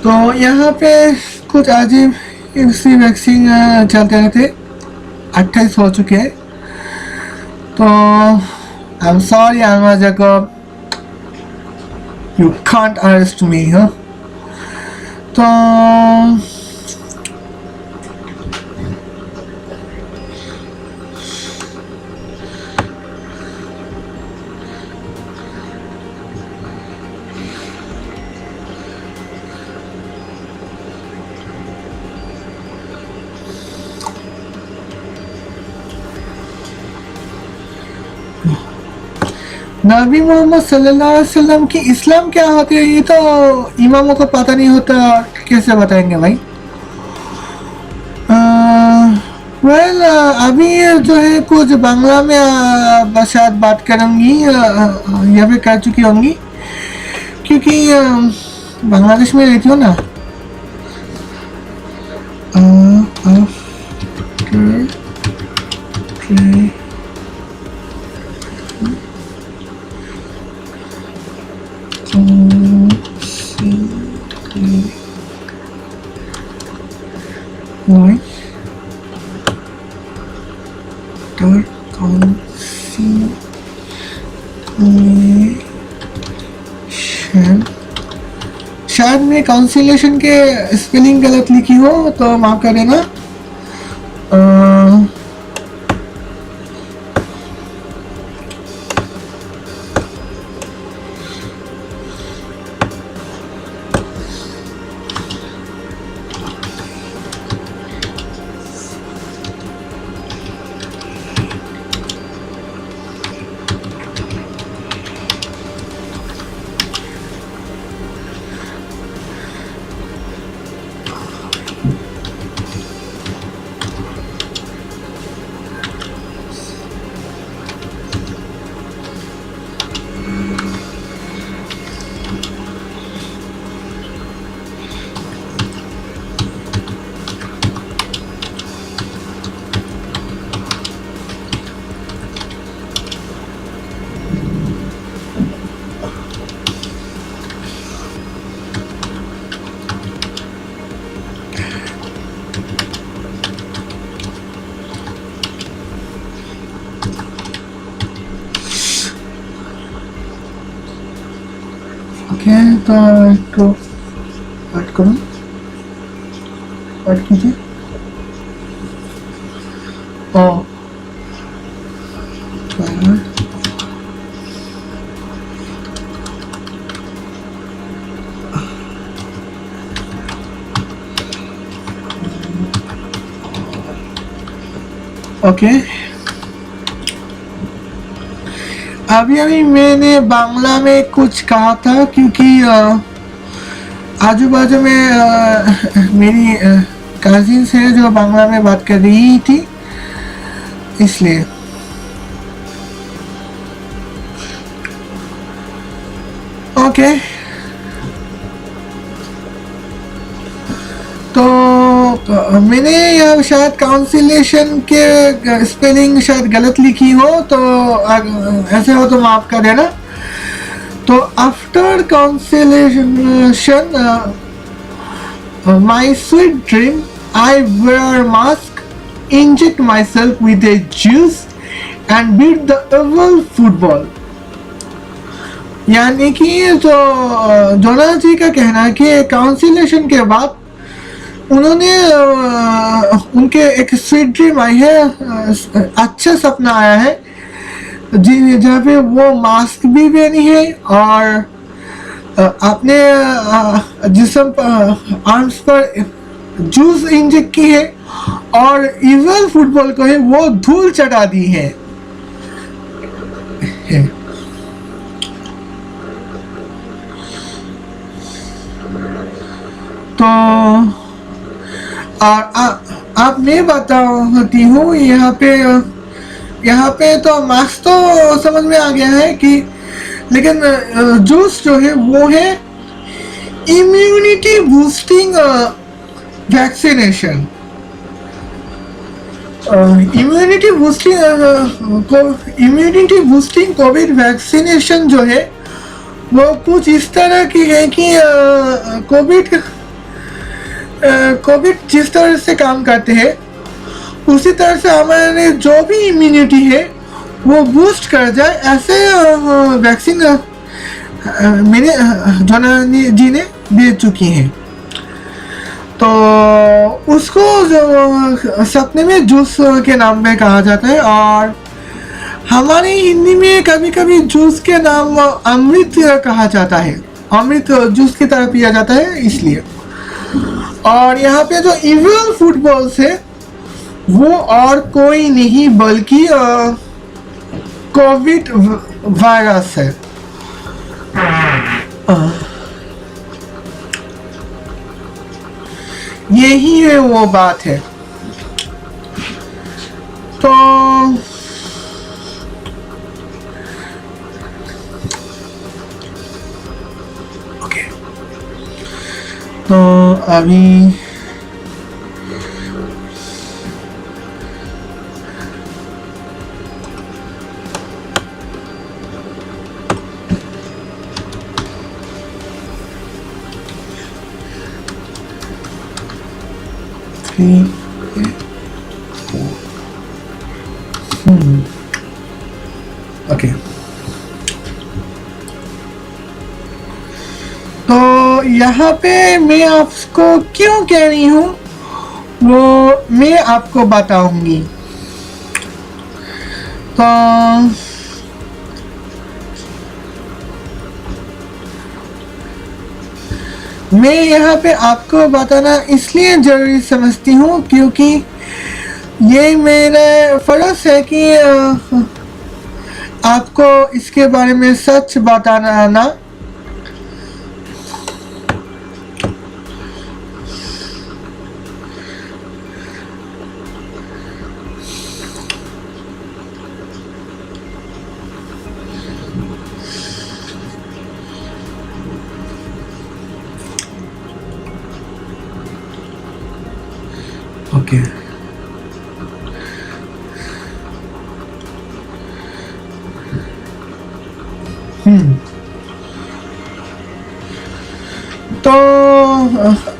तो यहाँ पे कुछ अजीब इसी वैक्सीन चलते रहते, 28 हो चुके हैं। तो I am sorry Alma Jacob, you can't arrest me. हाँ, तो नबी मोहम्मद सल्लल्लाहु अलैहि वसल्लम की इस्लाम क्या होती है ये तो इमामों को पता नहीं होता, कैसे बताएंगे भाई। वेल अभी जो है कुछ बांग्ला में शायद बात करूँगी या फिर कर चुकी होंगी, क्योंकि बांग्लादेश में रहती हो ना। शायद मैं काउंसिलेशन के स्पेलिंग गलत लिखी हो तो माफ कर देना। ओके, तो इसको कट करूँ, कट कीजिए। ओके, अभी मैंने बांग्ला में कुछ कहा था, क्योंकि आजू बाजू में मेरी कजिन्स है जो बांग्ला में बात कर रही थी, इसलिए। ओके, तो मैंने यह शायद काउंसिलेशन के स्पेलिंग शायद गलत लिखी हो, तो ऐसे हो तो माफ कर देना। तो after conciliation my sweet dream, I wear mask, inject myself with a juice and beat the evil football. यानी कि जो जोना जी का कहना है कि काउंसिलेशन के बाद उन्होंने उनके एक स्वीट ड्रीम आई है, अच्छा सपना आया है जी जहाँ पे वो मास्क भी पहनी है और अपने जिस्म आर्म्स पर जूस इंजेक्ट की है और इजराइल फुटबॉल को है वो धूल चटा दी है। तो आप मैं बताती हूँ यहाँ पे तो मास्क तो समझ में आ गया है कि, लेकिन जूस जो है वो है immunity boosting vaccination. Immunity boosting Covid vaccination जो है वो कुछ इस तरह की है कि कोविड जिस तरह से काम करते हैं उसी तरह से हमारे जो भी इम्यूनिटी है वो बूस्ट कर जाए, ऐसे वैक्सीन मेरे जोना जी ने दे चुकी हैं। तो उसको जो सपने में जूस के नाम में कहा जाता है और हमारे हिंदी में कभी कभी जूस के नाम अमृत कहा जाता है, अमृत जूस की तरह पिया जाता है इसलिए। और यहाँ पे जो इविल फुटबॉल्स है वो और कोई नहीं बल्कि कोविड वायरस है। यही है वो बात है। तो ओके, तो अभी ओके, तो यहाँ पे मैं आपको क्यों कह रही हूँ वो मैं आपको बताऊंगी। तो मैं यहाँ पे आपको बताना इसलिए जरूरी समझती हूँ क्योंकि ये मेरा फर्ज है कि आपको इसके बारे में सच बताना ना। ओके, तो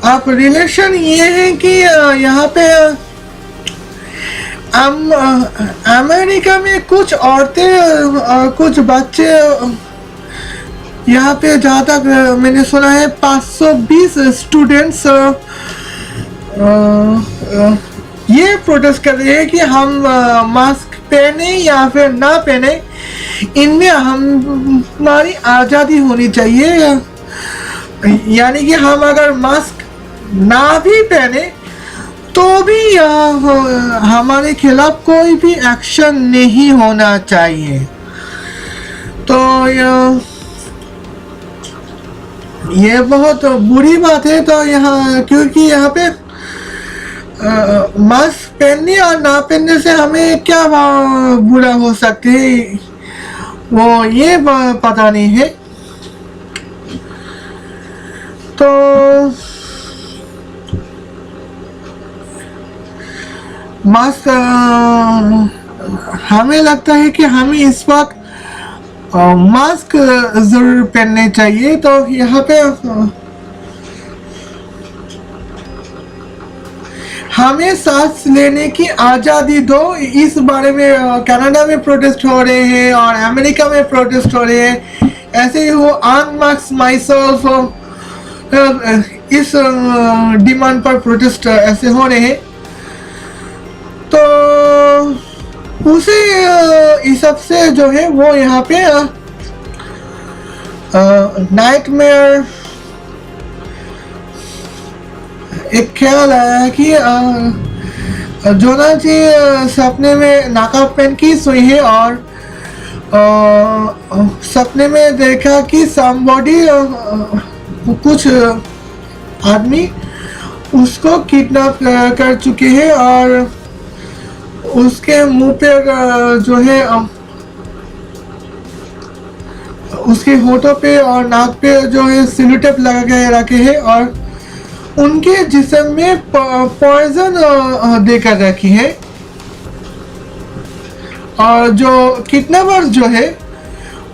आप रिलेशन ये है कि यहाँ पे अमेरिका में कुछ औरतें कुछ बच्चे यहाँ पे जहाँ तक मैंने सुना है 520 स्टूडेंट्स ये प्रोटेस्ट कर रहे हैं कि हम मास्क पहने या फिर ना पहने, इनमें हमारी आज़ादी होनी चाहिए। यानी कि हम अगर मास्क ना भी पहने तो भी हमारे खिलाफ कोई भी एक्शन नहीं होना चाहिए। तो ये बहुत बुरी बात है। तो यहाँ क्योंकि यहाँ पे मास्क पहनने और ना पहनने से हमें क्या बुरा हो सकते है वो ये पता नहीं है। तो मास्क हमें लगता है कि हमें इस वक्त मास्क जरूर पहनने चाहिए। तो यहाँ पे हमें सांस लेने की आज़ादी दो, इस बारे में कनाडा में प्रोटेस्ट हो रहे हैं और अमेरिका में प्रोटेस्ट हो रहे हैं। ऐसे ही वो अनमास्क माइसेल्फ इस डिमांड पर प्रोटेस्ट ऐसे हो रहे हैं। तो उसी हिसाब से जो है वो यहाँ पे नाइटमेयर एक ख्याल आया कि जोना जी सपने में नकाब पहन की सोई है और सपने में देखा कि समबॉडी कुछ आदमी उसको किडनैप कर चुके हैं और उसके मुंह पे जो है उसके होठों पे और नाक पे जो है सिलो टेप लगा के रखे हैं और उनके जिस्म में पॉइजन देकर रखी है और जो किडनैपर जो है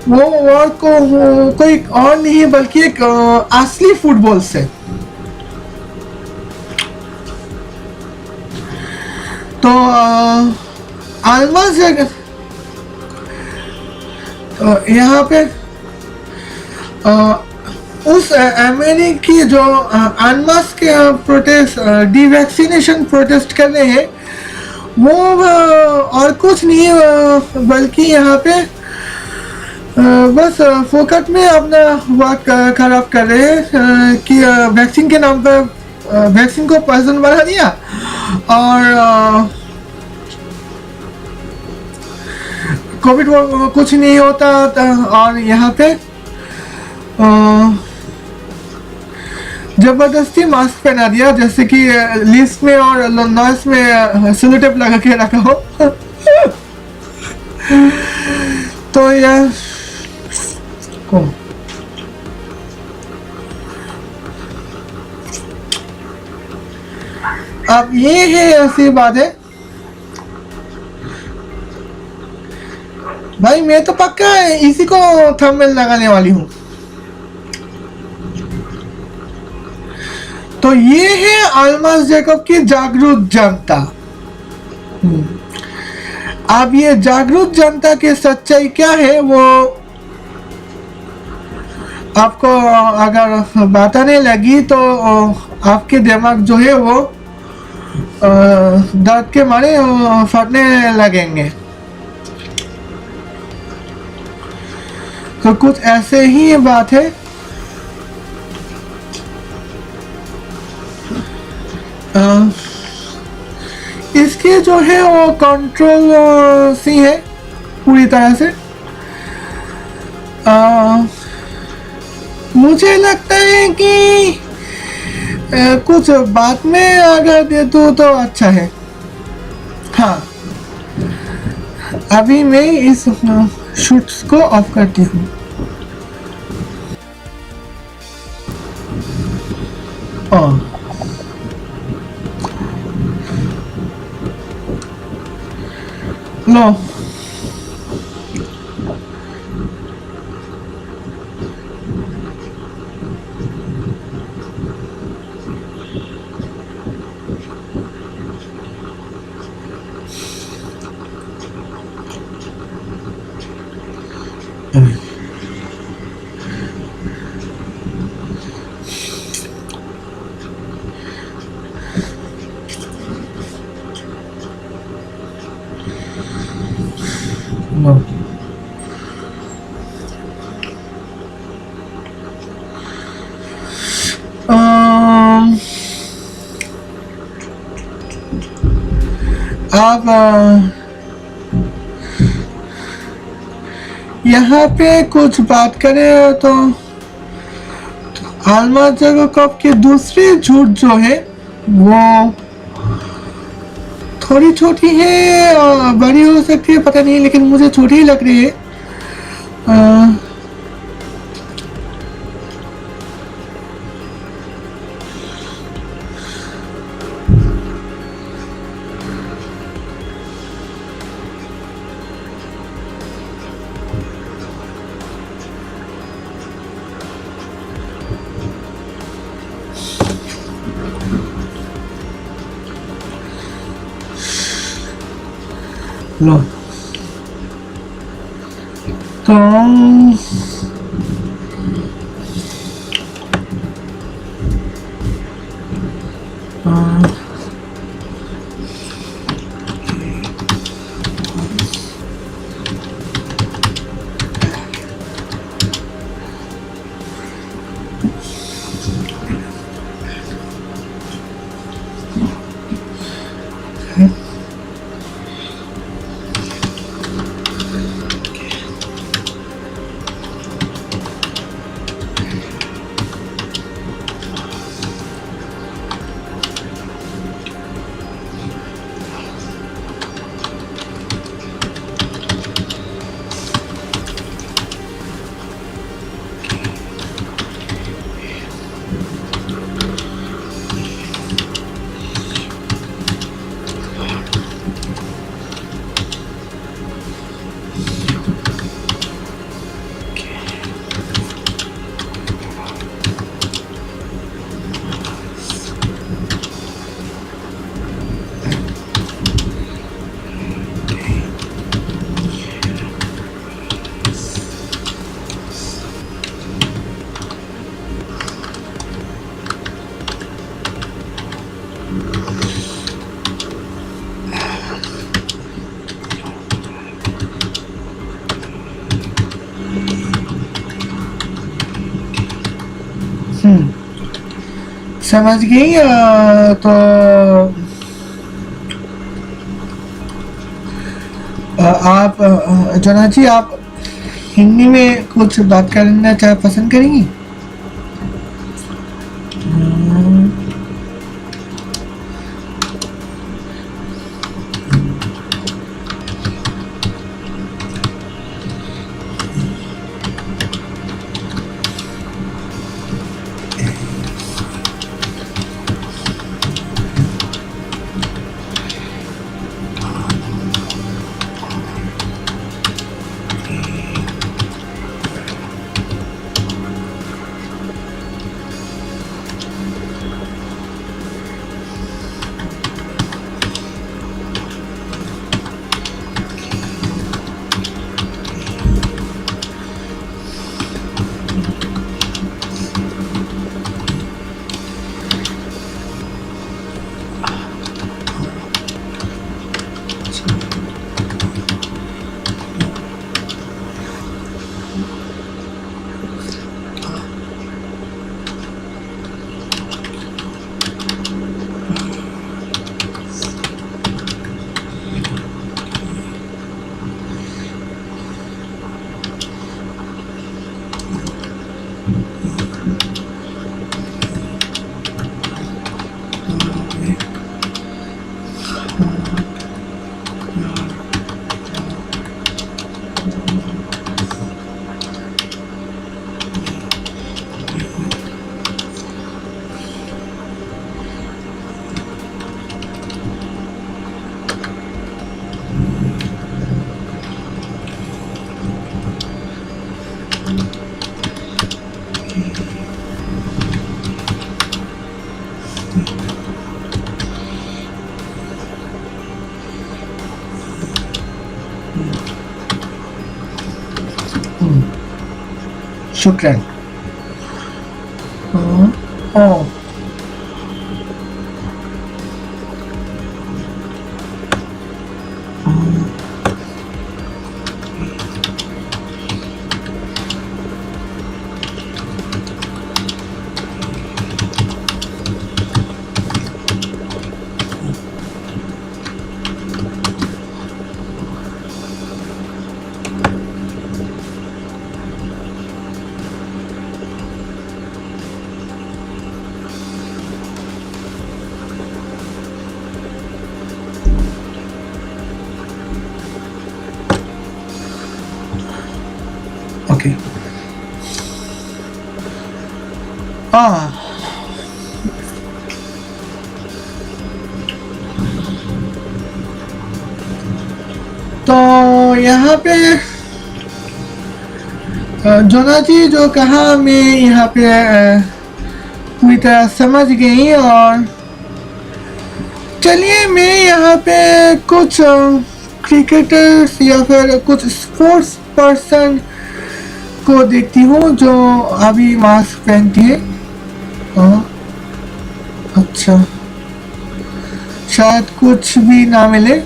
वो और कोई और नहीं है बल्कि एक असली फुटबॉल से। तो आलमास यहाँ पे उस अमेरिकी जो अनमास्क के प्रोटेस्ट डिवैक्सीनेशन प्रोटेस्ट कर रहे हैं वो और कुछ नहीं बल्कि यहाँ पे बस फोकट में अपना वक्त खराब कर रहे हैं कि वैक्सीन के नाम पर वैक्सीन को पॉइजन बना दिया और कोविड कुछ नहीं होता और यहाँ पे जबरदस्ती मास्क पहना दिया जैसे कि लिस्ट में और नॉइस में सिलो टेप लगा के रखा हो। तो यह अब ये है ऐसी बात है भाई, मैं तो पक्का इसी को थंबनेल लगाने वाली हूँ। तो ये है अल्मास जैकब की जागरूक जनता। अब ये जागरूक जनता की सच्चाई क्या है वो आपको अगर बताने लगी तो आपके दिमाग जो है वो दर्द के मारे फटने लगेंगे। तो कुछ ऐसे ही बात है। इसके जो है वो कंट्रोल सी है पूरी तरह से। मुझे लगता है कि कुछ बात में अगर दे दूँ तो अच्छा है। हाँ, अभी मैं इस शूट्स को ऑफ करती हूँ। लो लो अब यहाँ पे कुछ बात करें तो अल्मास जैकब की दूसरी झूठ जो है वो थोड़ी छोटी है और बड़ी हो सकती है, पता नहीं, लेकिन मुझे छोटी ही लग रही है। लो तो समझ गई। तो आप जोना जी, आप हिंदी में कुछ बात करना पसंद करेंगी? शुक्रिया। ओके। तो यहाँ पे जोना जी जो कहा मैं यहाँ पे पूरी तरह समझ गई। और चलिए मैं यहाँ पे कुछ क्रिकेटर्स या फिर कुछ स्पोर्ट्स पर्सन को देखती हूँ जो अभी मास्क पहनती है। अच्छा, शायद कुछ भी ना मिले।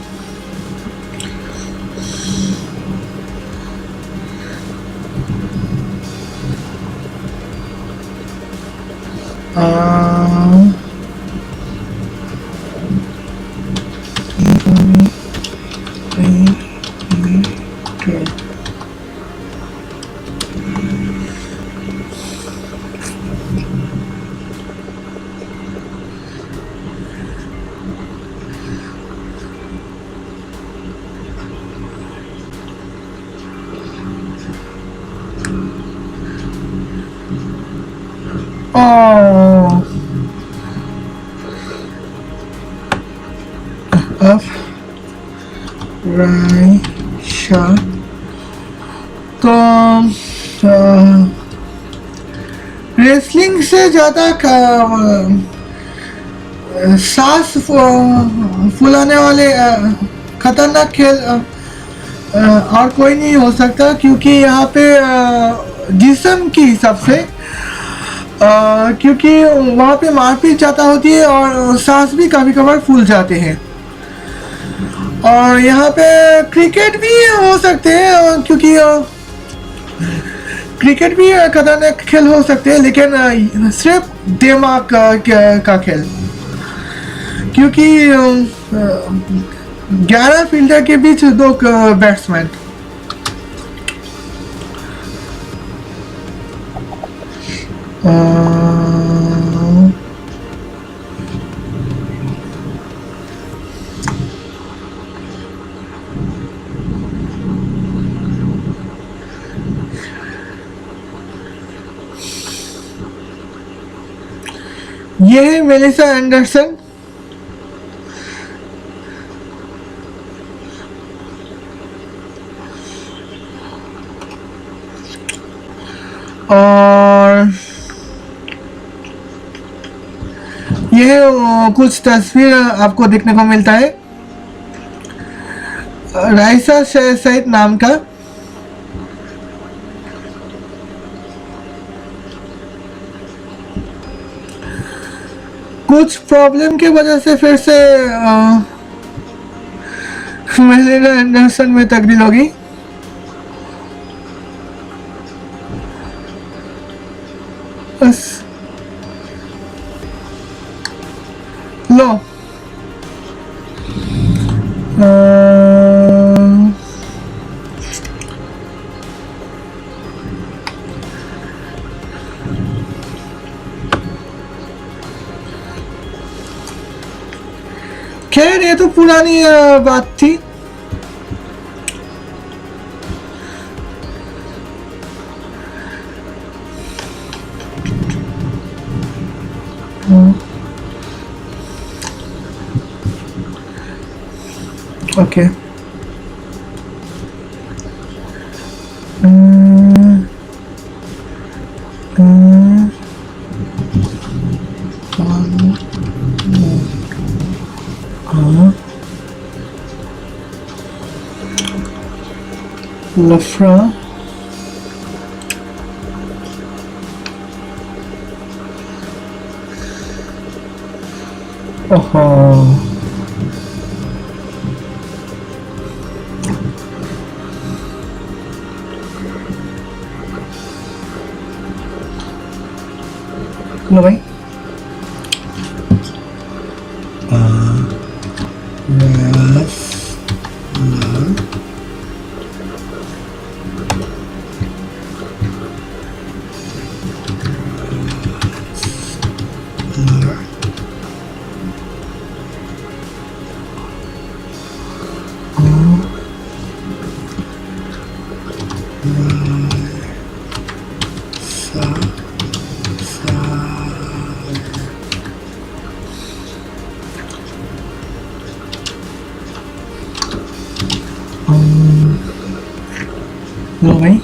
तो रेसलिंग से ज़्यादा सांस फुलाने वाले खतरनाक खेल और कोई नहीं हो सकता, क्योंकि यहाँ पे जिस्म की हिसाब से क्योंकि वहाँ पे मारपीट ज़्यादा होती है और सांस भी कभी कभार फूल जाते हैं। और यहाँ पे क्रिकेट भी हो सकते हैं, क्योंकि क्रिकेट भी खतरनाक खेल हो सकते हैं, लेकिन सिर्फ दिमाग का खेल, क्योंकि 11 फील्डर के बीच 2 बैट्समैन। ये है मेलिसा एंडरसन। और ये कुछ तस्वीर आपको देखने को मिलता है राइसा सईद नाम का। कुछ प्रॉब्लम की वजह से फिर से मेलिसा एंडरसन में तब्दील होगी। बस लो खैर ये तो पुरानी बात थी। ओके लफ्रा ओहो लो भाई लो भाई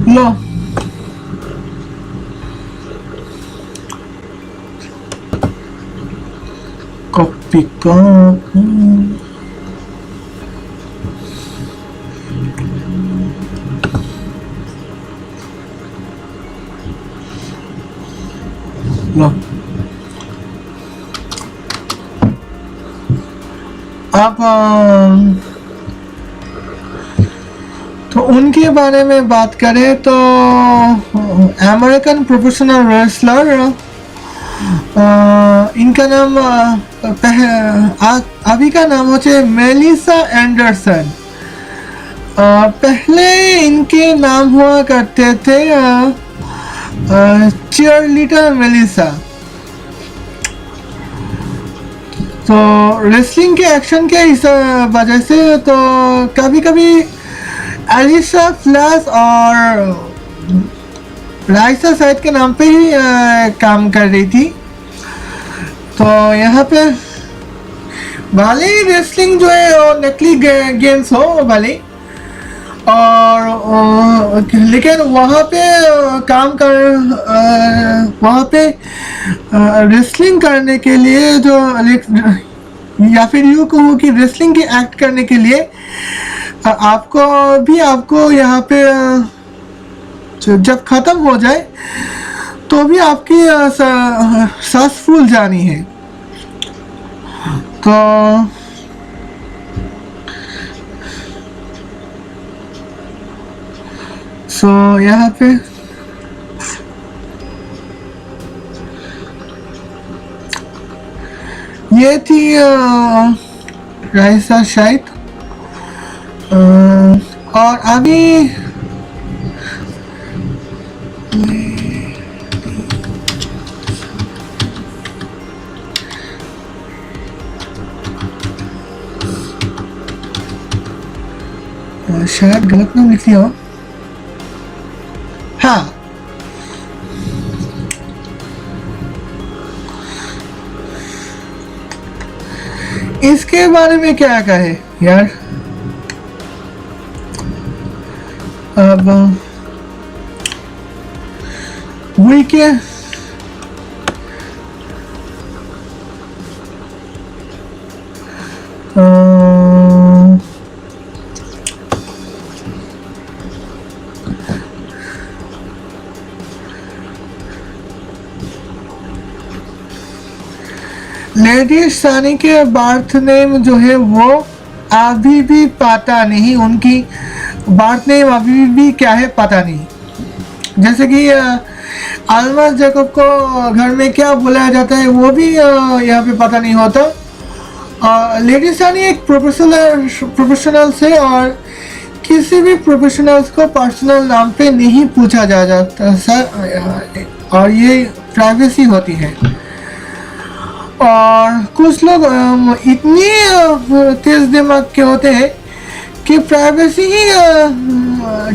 लो कॉपी लो आप तो उनके बारे में बात करें तो अमेरिकन प्रोफेशनल रेसलर, इनका नाम अभी का नाम होचे मेलिसा एंडरसन। पहले इनके नाम हुआ करते थे चीयरलीडर मेलिसा। तो रेसलिंग के एक्शन के इस वजह से तो कभी कभी एलिसा फ्लैश और राइसा सईद के नाम पे ही काम कर रही थी। तो यहाँ पे भले ही रेसलिंग जो है वो नकली गेम्स हो भले, और लेकिन वहाँ पे काम कर वहाँ पे रेसलिंग करने के लिए जो, या फिर यूँ कहूँ कि रेसलिंग के एक्ट करने के लिए आपको यहाँ पे जब ख़त्म हो जाए तो तो भी आपकी सांस फूल जानी है। तो यहाँ पे ये थी राइसा शायद, और अभी शायद गलत नाम लिख लिया हो। हाँ, इसके बारे में क्या कहे यार। अब वही क्या लेडी सानी के बर्थ नेम जो है वो अभी भी पता नहीं, उनकी बर्थ नेम अभी भी क्या है पता नहीं। जैसे कि अल्मा जैकब को घर में क्या बुलाया जाता है वो भी यहाँ पे पता नहीं होता। लेडी सानी एक प्रोफेशनल से और किसी भी प्रोफेशनल्स को पर्सनल नाम पे नहीं पूछा जा जाता सर, और ये प्राइवेसी होती है। और कुछ लोग इतनी तेज दिमाग के होते हैं कि प्राइवेसी ही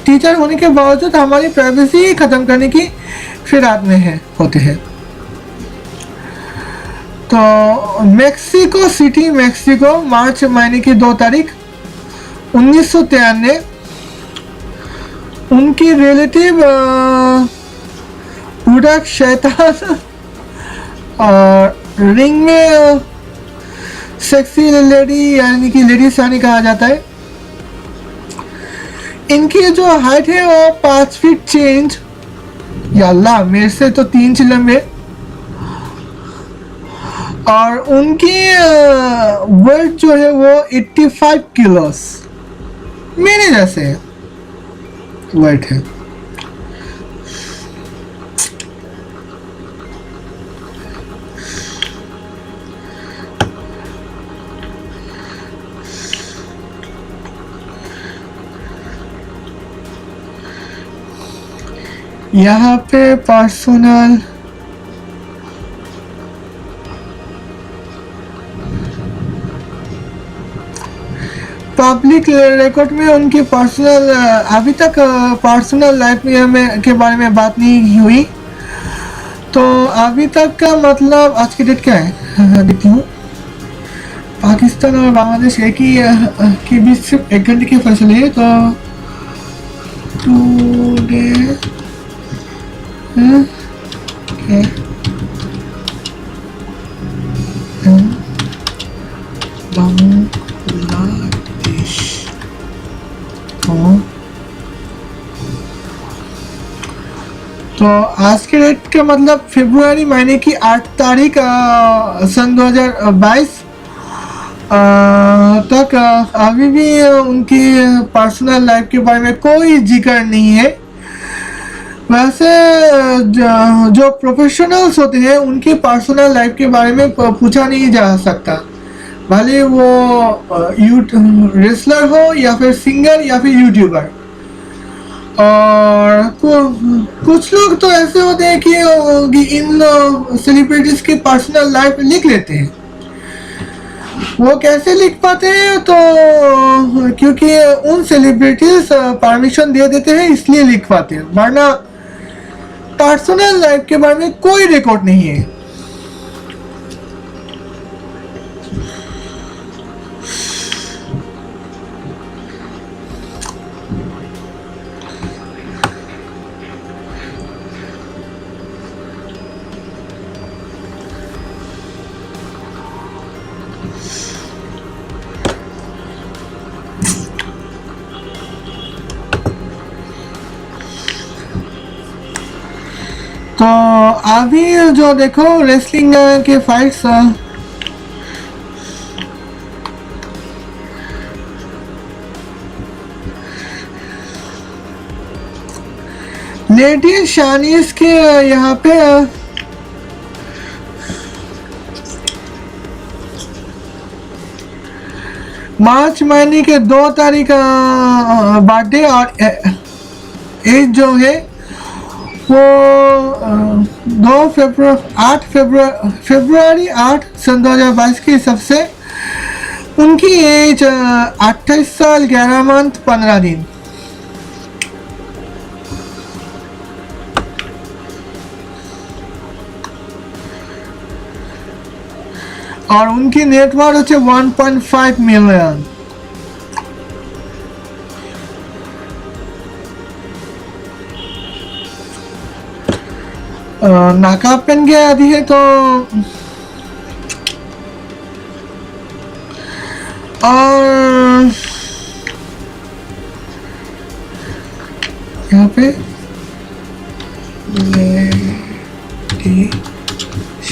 टीचर होने के बावजूद हमारी प्राइवेसी ही ख़त्म करने की फिराक में होते हैं। तो मेक्सिको सिटी, मेक्सिको, मार्च महीने की 2 तारीख 1993, उनकी रिलेटिव बुढ़क शैतान और रिंग में सेक्सी लेडी यानी कि लेडी सानी कहा जाता है। इनकी जो हाइट है वो 5 फीट चेंज, या अल्लाह मेरे से तो 3 इंच लंबे, और उनकी वेट जो है वो 85 किलोस, मेरे जैसे वेट है। यहाँ पे पर्सनल पब्लिक रिकॉर्ड में उनकी पर्सनल अभी तक पर्सनल लाइफ में के बारे में बात नहीं हुई। तो अभी तक का मतलब आज की डेट क्या है देखती हूँ। पाकिस्तान और बांग्लादेश एक ही के बीच सिर्फ 1 घंटे के फैसले है। तो टुडे बांग्लादेश तो आज के डेट का मतलब फरवरी महीने की 8 तारीख सन 2022 तक अभी भी उनकी पर्सनल लाइफ के बारे में कोई जिक्र नहीं है। वैसे जो प्रोफेशनल्स होते हैं उनकी पर्सनल लाइफ के बारे में पूछा नहीं जा सकता, भले वो रेसलर हो या फिर सिंगर या फिर यूट्यूबर। और कुछ लोग तो ऐसे होते हैं कि इन सेलिब्रिटीज की पर्सनल लाइफ लिख लेते हैं। वो कैसे लिख पाते हैं? तो क्योंकि उन सेलिब्रिटीज परमिशन दे देते हैं इसलिए लिख पाते हैं, वरना पर्सनल लाइफ के बारे में कोई रिकॉर्ड नहीं है। तो अभी जो देखो रेसलिंग के फाइट्स लेडी शानीस के यहाँ पे मार्च महीने के 2 तारीख बर्थडे और एज जो है वो फरवरी 8 सन 2022 के हिसाब से उनकी एज 28 साल 11 मंथ 15 दिन। और उनकी नेटवर्थ হচ্ছে 1.5 मिलियन। नाकाब पहन के आती है तो और यहाँ पे लेडी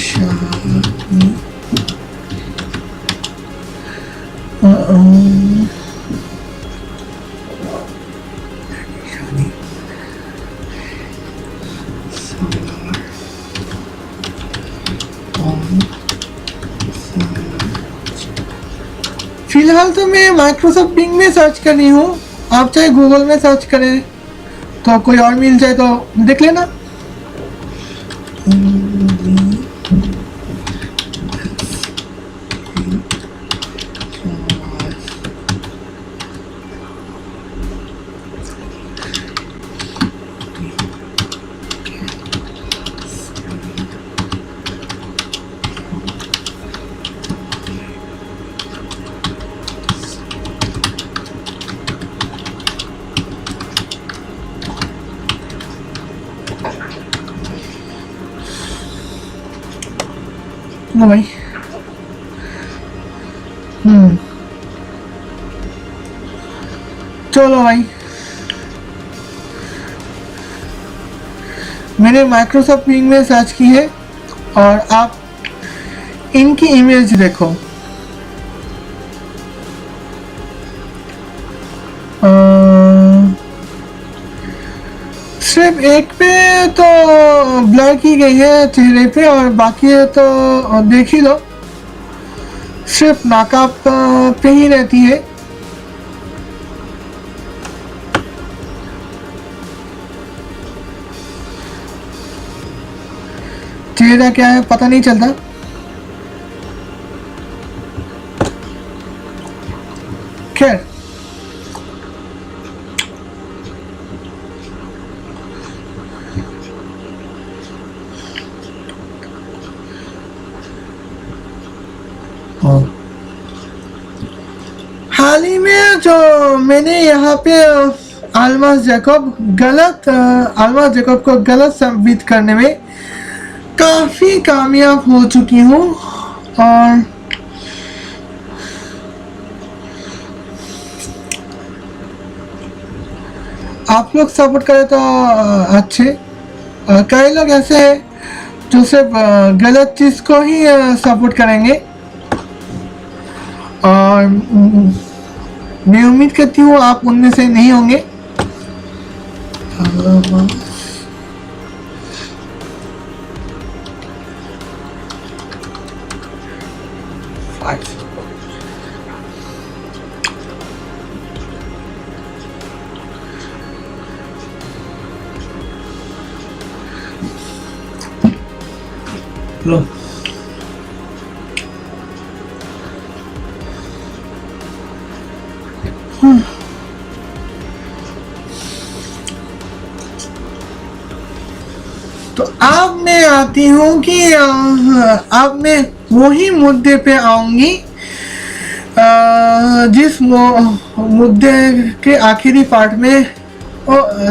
शानी फिलहाल तो मैं माइक्रोसॉफ्ट बिंग में सर्च कर रही हूँ, आप चाहे गूगल में सर्च करें तो कोई और मिल जाए तो देख लेना। भाई चलो भाई, मैंने माइक्रोसॉफ्ट बिंग में सर्च की है और आप इनकी इमेज देखो। सिर्फ एक पे तो ब्लर की गई है चेहरे पे और बाकी तो देख ही लो, सिर्फ नाकाब पे ही रहती है। चेहरा क्या है पता नहीं चलता। खैर हाल ही में जो मैंने यहाँ पे अल्मास जैकब को गलत साबित करने में काफ़ी कामयाब हो चुकी हूँ और आप लोग सपोर्ट करें तो अच्छे। कई लोग ऐसे हैं जो सिर्फ गलत चीज़ को ही सपोर्ट करेंगे और मैं उम्मीद करती हूँ आप उनमें से नहीं होंगे। लो तो अब मैं आती हूँ कि अब मैं वही मुद्दे पे आऊंगी जिस मुद्दे के आखिरी पार्ट में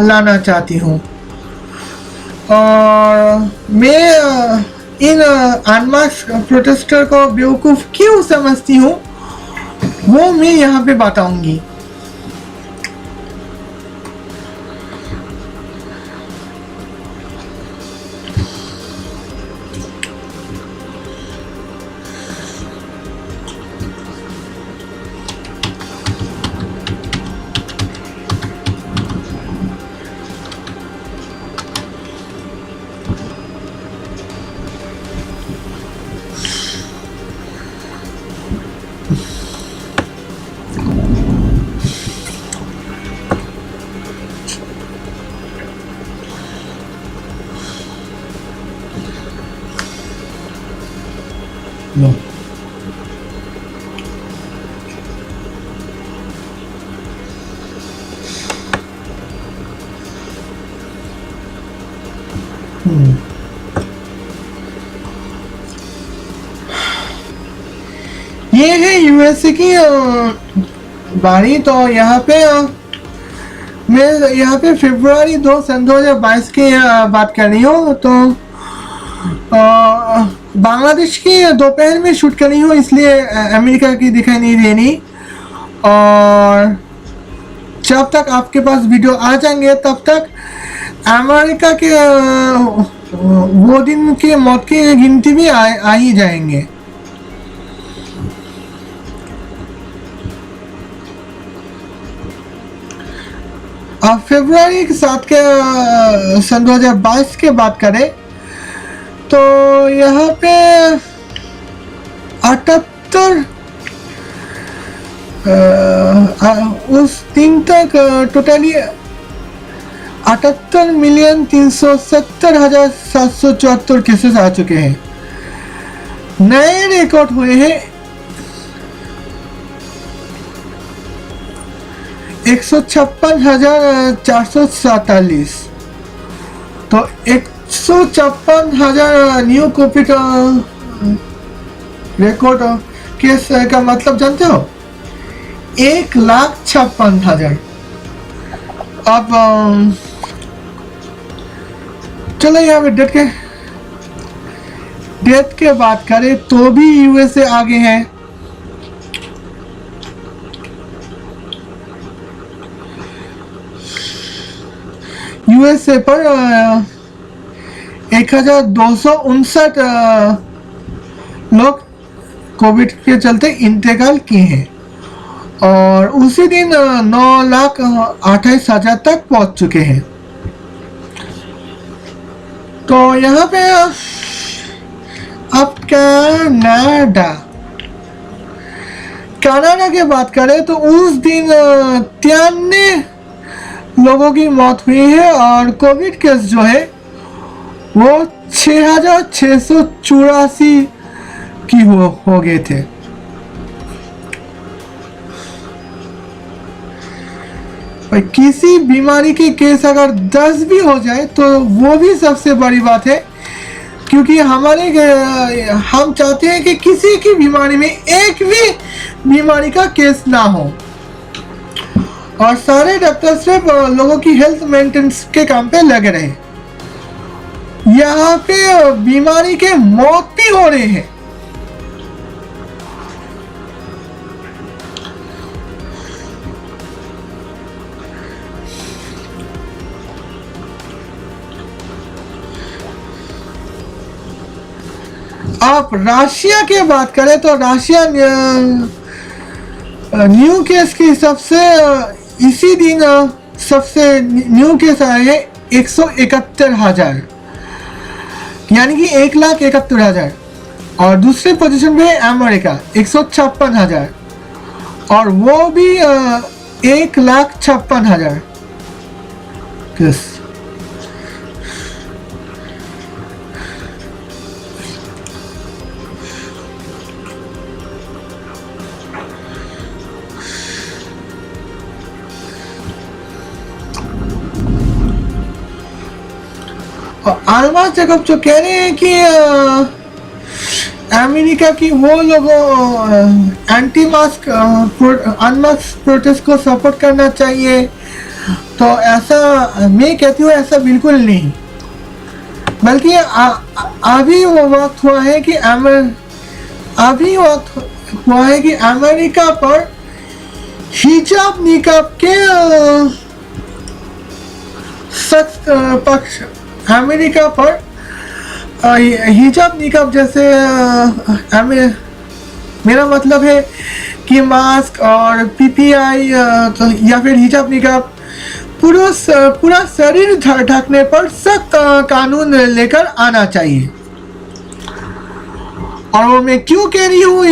लाना चाहती हूँ। और मैं इन अनमास्क प्रोटेस्टर को बेवकूफ़ क्यों समझती हूँ वो मैं यहाँ पे बताऊंगी। लो। ये है यूएसए की बारी। तो यहाँ पे मैं यहाँ पे फरवरी 2 सन 2022 की बात कर रही हूँ। तो बांग्लादेश की दोपहर में शूट कर रही हूँ, इसलिए अमेरिका की दिखाई नहीं देनी। और जब तक आपके पास वीडियो आ जाएंगे तब तक अमेरिका के वो दिन की मौत की गिनती भी आ ही जाएंगे। अब फरवरी के 7 के सन 2022 के बात करें तो यहाँ पे 78 उस दिन तक टोटली 78,370,774 केसेस आ चुके हैं। नए रिकॉर्ड हुए हैं 156,447। तो 156,000 न्यू कोविड रिकॉर्ड केस का मतलब जानते हो? 1,56,000। अब चलो यहाँ पे डेट के बात करें तो भी यूएसए आगे है। यूएसए पर 1,259 लोग कोविड के चलते इंतकाल किए हैं और उसी दिन 9,28,000 तक पहुंच चुके हैं। तो यहाँ पे अब कनाडा की बात करें तो उस दिन 93 लोगों की मौत हुई है और कोविड केस जो है वो 6,684 की हो गए थे। किसी बीमारी के केस अगर 10 भी हो जाए तो वो भी सबसे बड़ी बात है, क्योंकि हम चाहते हैं कि किसी की बीमारी में एक भी बीमारी का केस ना हो और सारे डॉक्टर सिर्फ लोगों की हेल्थ मेंटेनेंस के काम पे लगे रहे। यहाँ पे बीमारी के मौत भी हो रहे हैं। आप रशिया की बात करें तो रशिया न्यू केस की सबसे इसी दिन सबसे न्यू केस आए हैं 171,000, यानी कि 1,71,000। और दूसरे पोजीशन पे अमेरिका 156,000 और वो भी 1,56,000 केस। आलमास जैकब जो कह रहे हैं कि अमेरिका की वो लोगों एंटी मास्क अनमास्क प्रोटेस्ट को सपोर्ट करना चाहिए, तो ऐसा मैं कहती हूँ ऐसा बिल्कुल नहीं। बल्कि अभी वो वक्त हुआ है कि अमेरिका पर हिजाब निकाब के सख्त पक्ष, अमेरिका पर हिजाब निकाब जैसे मेरा मतलब है कि मास्क और पीपीआई या फिर हिजाब निकाब पूरा शरीर ढकने पर सख्त कानून लेकर आना चाहिए। और वो मैं क्यों कह रही हूँ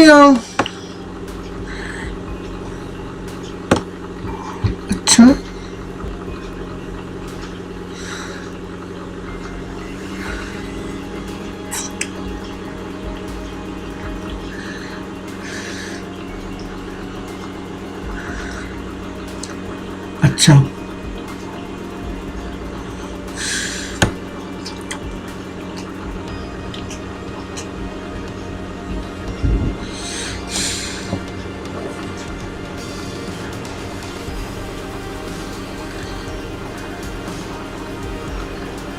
अच्छा अच्छा,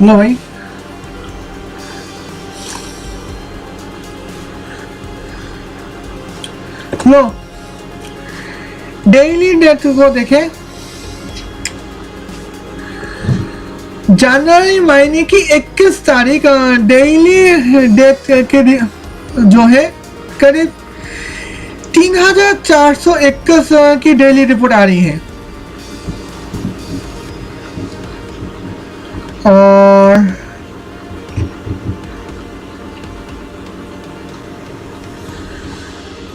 लो भाई, लो डेली डेथ को देखें। जनवरी महीने की 21 तारीख डेली डेथ के जो है करीब 3421 की डेली रिपोर्ट आ रही है। और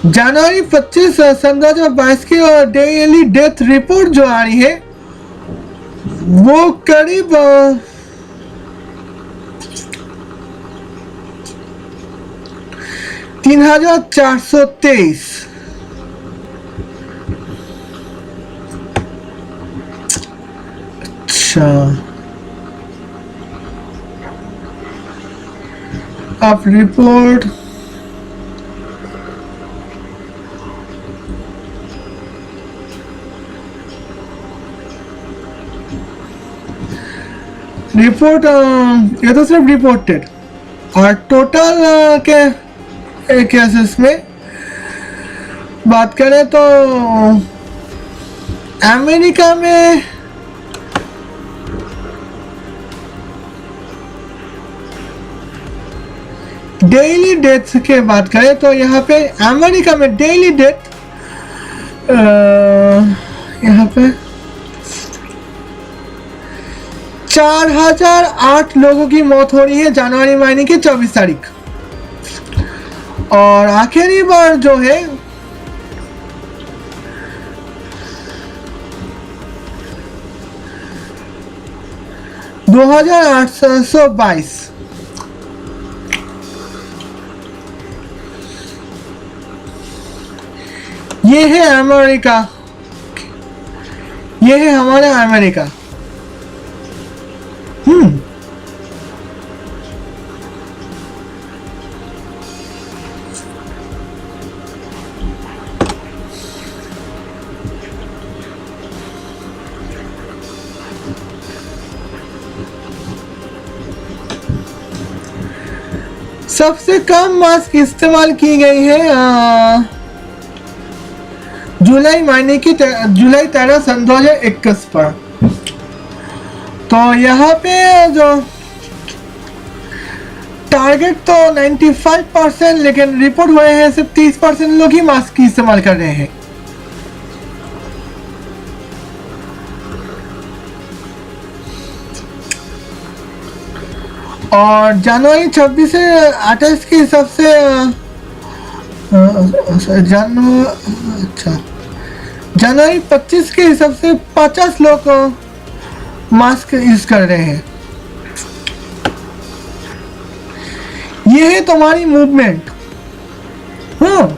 जनवरी 25 सन 2022 की और डेली डेथ रिपोर्ट जो आ रही है वो करीब 3423। अच्छा, अब रिपोर्ट ये तो सिर्फ रिपोर्टेड, और टोटल के केसेस में बात करें तो अमेरिका में डेली डेथ के बात करें तो यहाँ पे अमेरिका में डेली डेथ यहाँ पे 4008 लोगों की मौत हो रही है जनवरी महीने की 24 तारीख। और आखिरी बार जो है दो 2822। ये है अमेरिका, ये है हमारा अमेरिका। सबसे कम मास्क इस्तेमाल की गई है जुलाई महीने की जुलाई 13 सन 2021 पर। तो यहाँ पे जो टारगेट तो 95%, लेकिन रिपोर्ट हुए हैं सिर्फ 30% लोग ही मास्क की इस्तेमाल कर रहे हैं। और जनवरी 26 से 28 के हिसाब से जनवरी 25 के हिसाब से 50 लोग मास्क यूज कर रहे हैं। ये है तुम्हारी मूवमेंट। हाँ,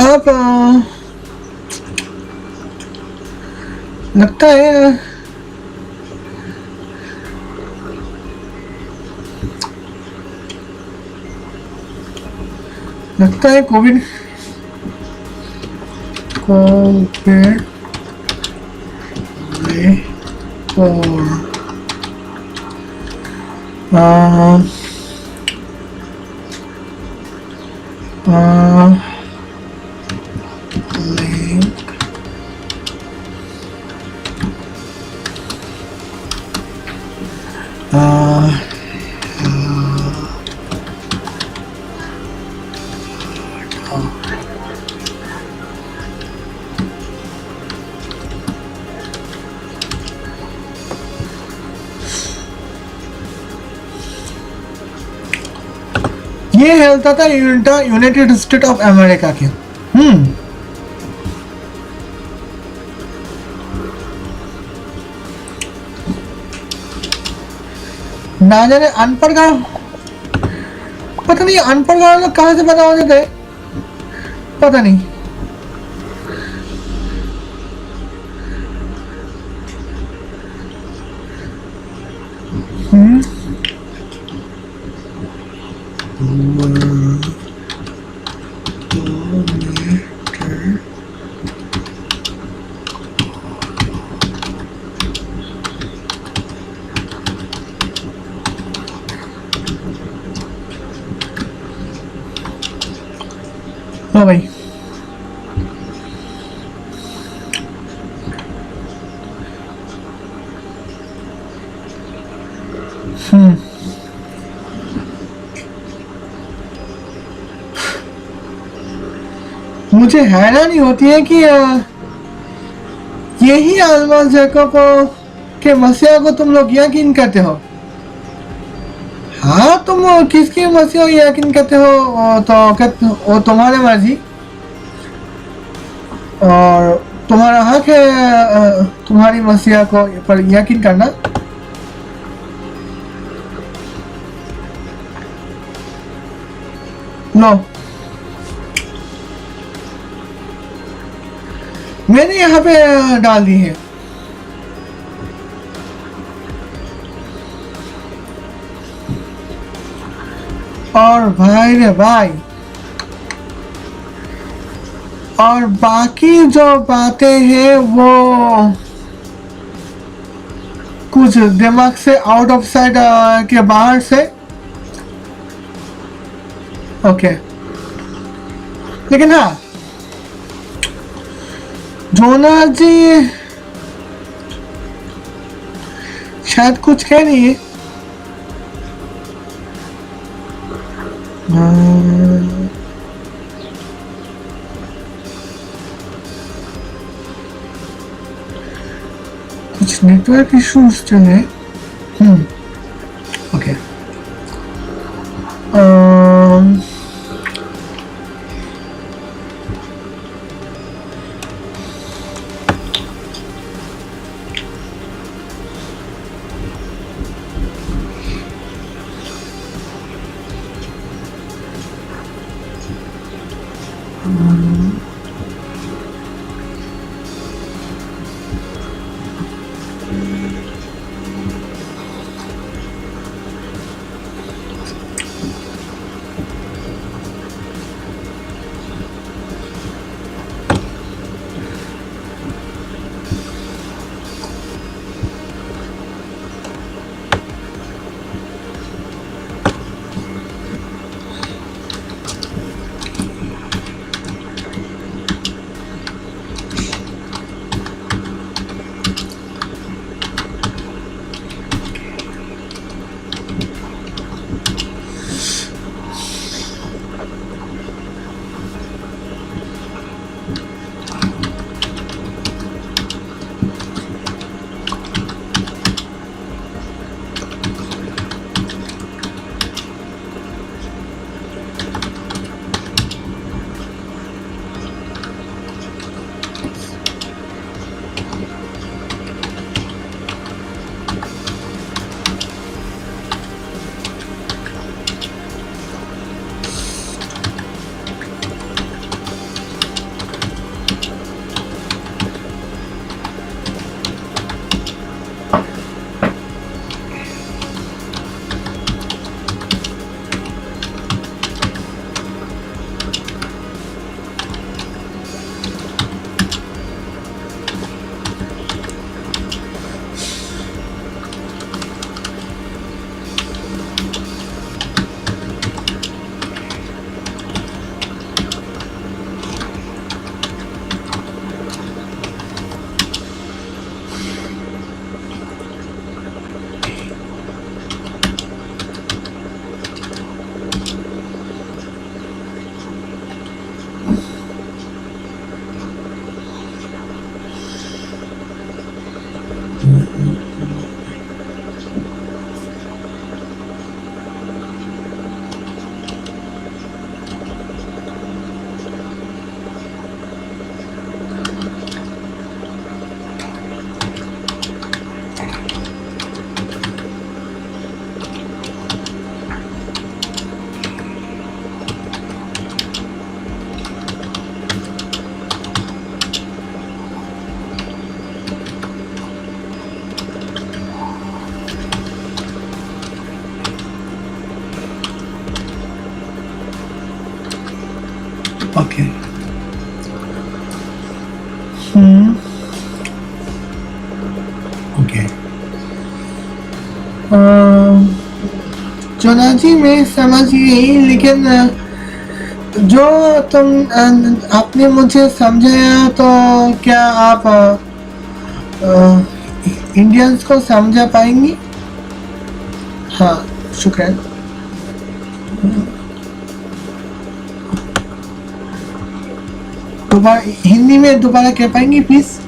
अब लगता है कोविड ये हेल्थ था यूनाइटेड स्टेट ऑफ अमेरिका के। ना जाने अनपढ़ का पता नहीं अनपढ़ वाले लोग कहाँ से पता हो जाते हैं, पता नहीं। हाँ भाई, मुझे हैरानी होती है कि यही अल्मास जैकब के मसीहा को तुम लोग यकीन करते हो। हाँ, तुम किसकी मसीहा यकीन करते हो तो वो तुम्हारे मर्जी और तुम्हारा हक है तुम्हारी मसीहा को पर यकीन करना। लो, मैंने यहाँ पे डाल दी है। और भाई रे भाई, और बाकी जो बातें हैं वो कुछ दिमाग से आउट ऑफ साइड के बाहर से। ओके, लेकिन हाँ, जोना जी शायद कुछ कह नहीं है। कुछ नेटवर्क इश्यूज चले। ओके, ओके ओके चुनाची में समझ गई, लेकिन जो तुम आपने मुझे समझाया, तो क्या आप इंडियंस को समझा पाएंगी? हाँ, शुक्रिया। दोबारा हिंदी में दोबारा कह पाएंगी प्लीज?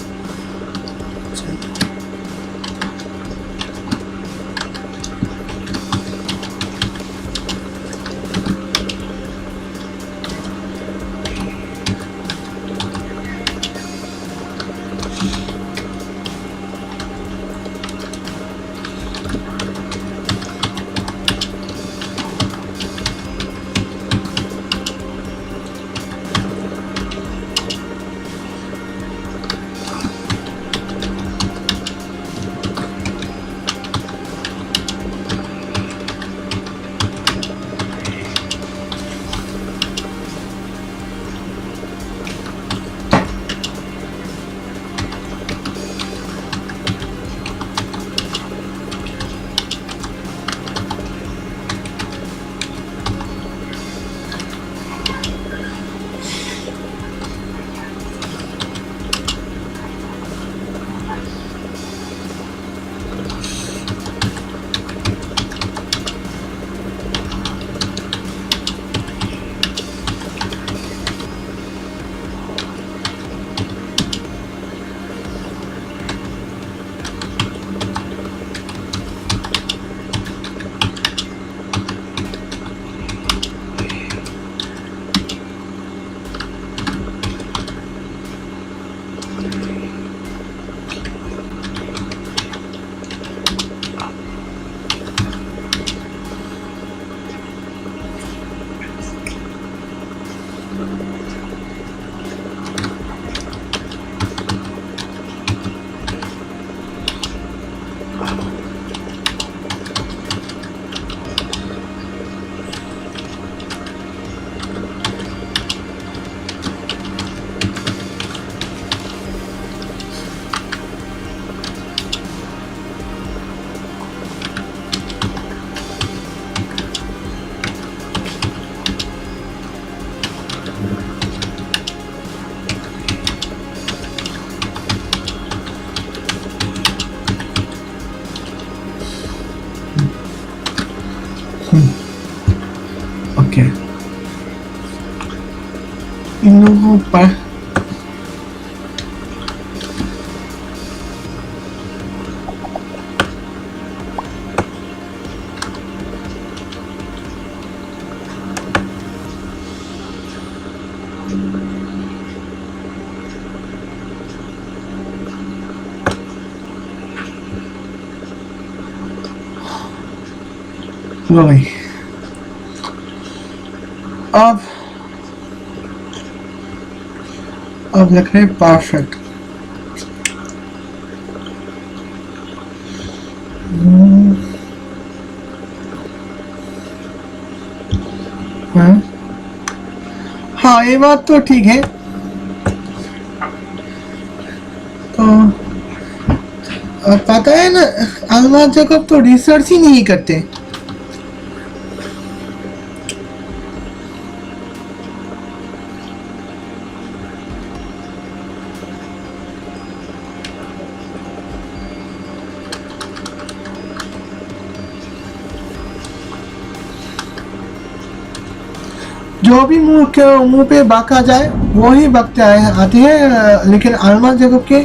ओके, इन लोगों पर लो भाई, अब लग रहा है परफेक्ट। हाँ, ये बात तो ठीक है। तो पता है ना, अलमा जैकब तो रिसर्च ही नहीं करते। जो भी मुंह पे बका जाए वो ही बकते आते हैं, लेकिन अलमा जैकब के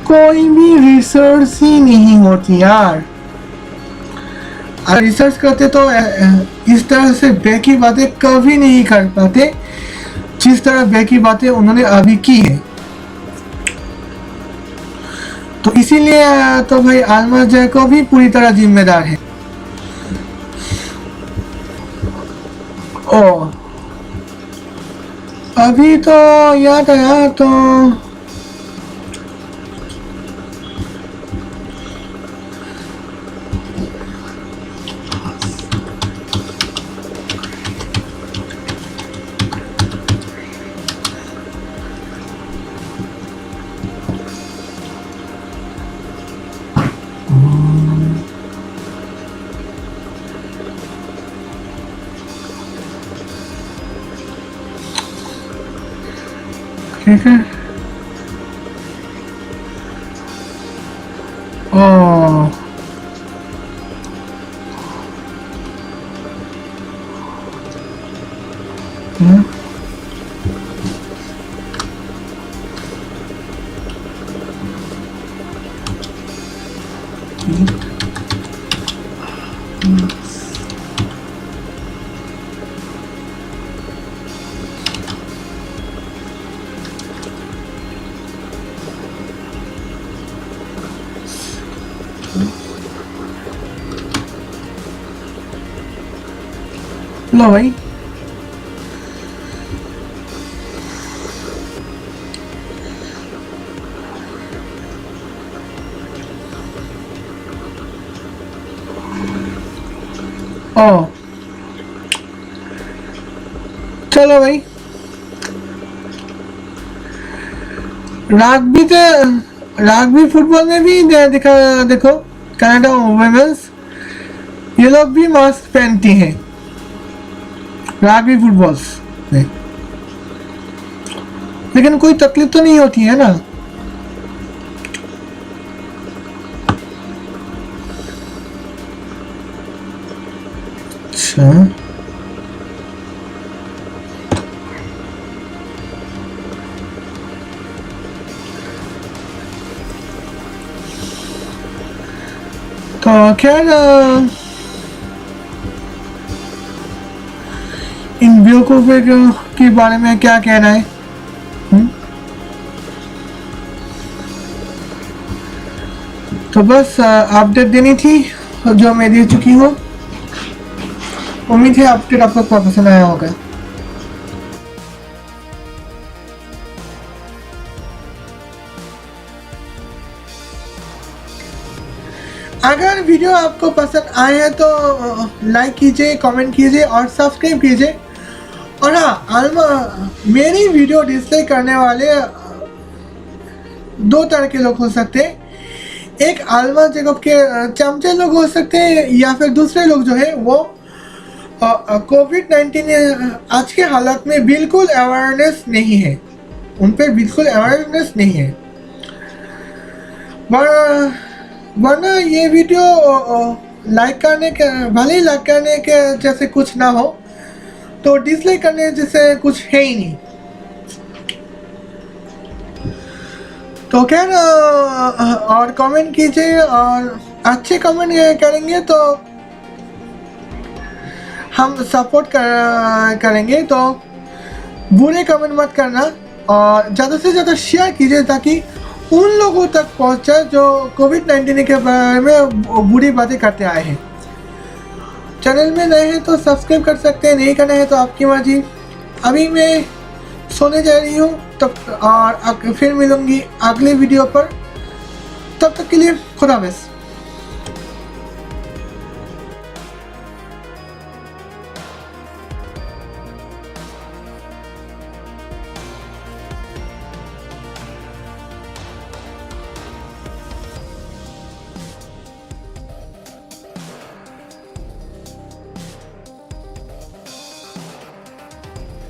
कोई भी रिसर्च ही नहीं होती यार। अगर रिसर्च करते तो इस तरह से बेकी बातें कभी नहीं कर पाते जिस तरह बेकी बातें उन्होंने अभी की है। तो इसीलिए तो भाई अलमा जैकब भी पूरी तरह जिम्मेदार है। ओ, अभी तो याद आया, तो ठीक है। ओ लो भाई, ओ चलो भाई, राग्बी फुटबॉल में भी दिखा, देखो कनाडा वुमेन्स ये लोग भी मास्क पहनती हैं राग्बी फुटबॉल्स में, लेकिन कोई तकलीफ तो नहीं होती है ना। अच्छा तो खैर इन बेवकूफ़ के बारे में क्या कहना है? तो बस अपडेट देनी थी जो मैं दे चुकी हूँ। उम्मीद है अपडेट आपको पसंद आया होगा। अगर वीडियो आपको पसंद आए है तो लाइक कीजिए, कमेंट कीजिए और सब्सक्राइब कीजिए। और हाँ, मेरी वीडियो डिसलाइक करने वाले दो तरह के लोग हो सकते हैं। एक आलमा जैकब के चमचे लोग हो सकते हैं, या फिर दूसरे लोग जो है वो कोविड-19 आज के हालात में बिल्कुल अवेयरनेस नहीं है, उन पर बिल्कुल अवेयरनेस नहीं है। वरना ये वीडियो लाइक करने के, भले ही लाइक करने के जैसे कुछ ना हो तो डिसलाइक करने जैसे कुछ है ही नहीं। तो खैर और कमेंट कीजिए, और अच्छे कमेंट करेंगे तो हम सपोर्ट करेंगे। तो बुरे कमेंट मत करना और ज़्यादा से ज़्यादा शेयर कीजिए ताकि उन लोगों तक पहुंचे जो कोविड-19 के बारे में बुरी बातें करते आए हैं। चैनल में नए हैं तो सब्सक्राइब कर सकते हैं, नहीं करना है तो आपकी मर्जी। अभी मैं सोने जा रही हूँ, तब और फिर मिलूंगी अगले वीडियो पर। तब तक के लिए खुदा हाफिज़।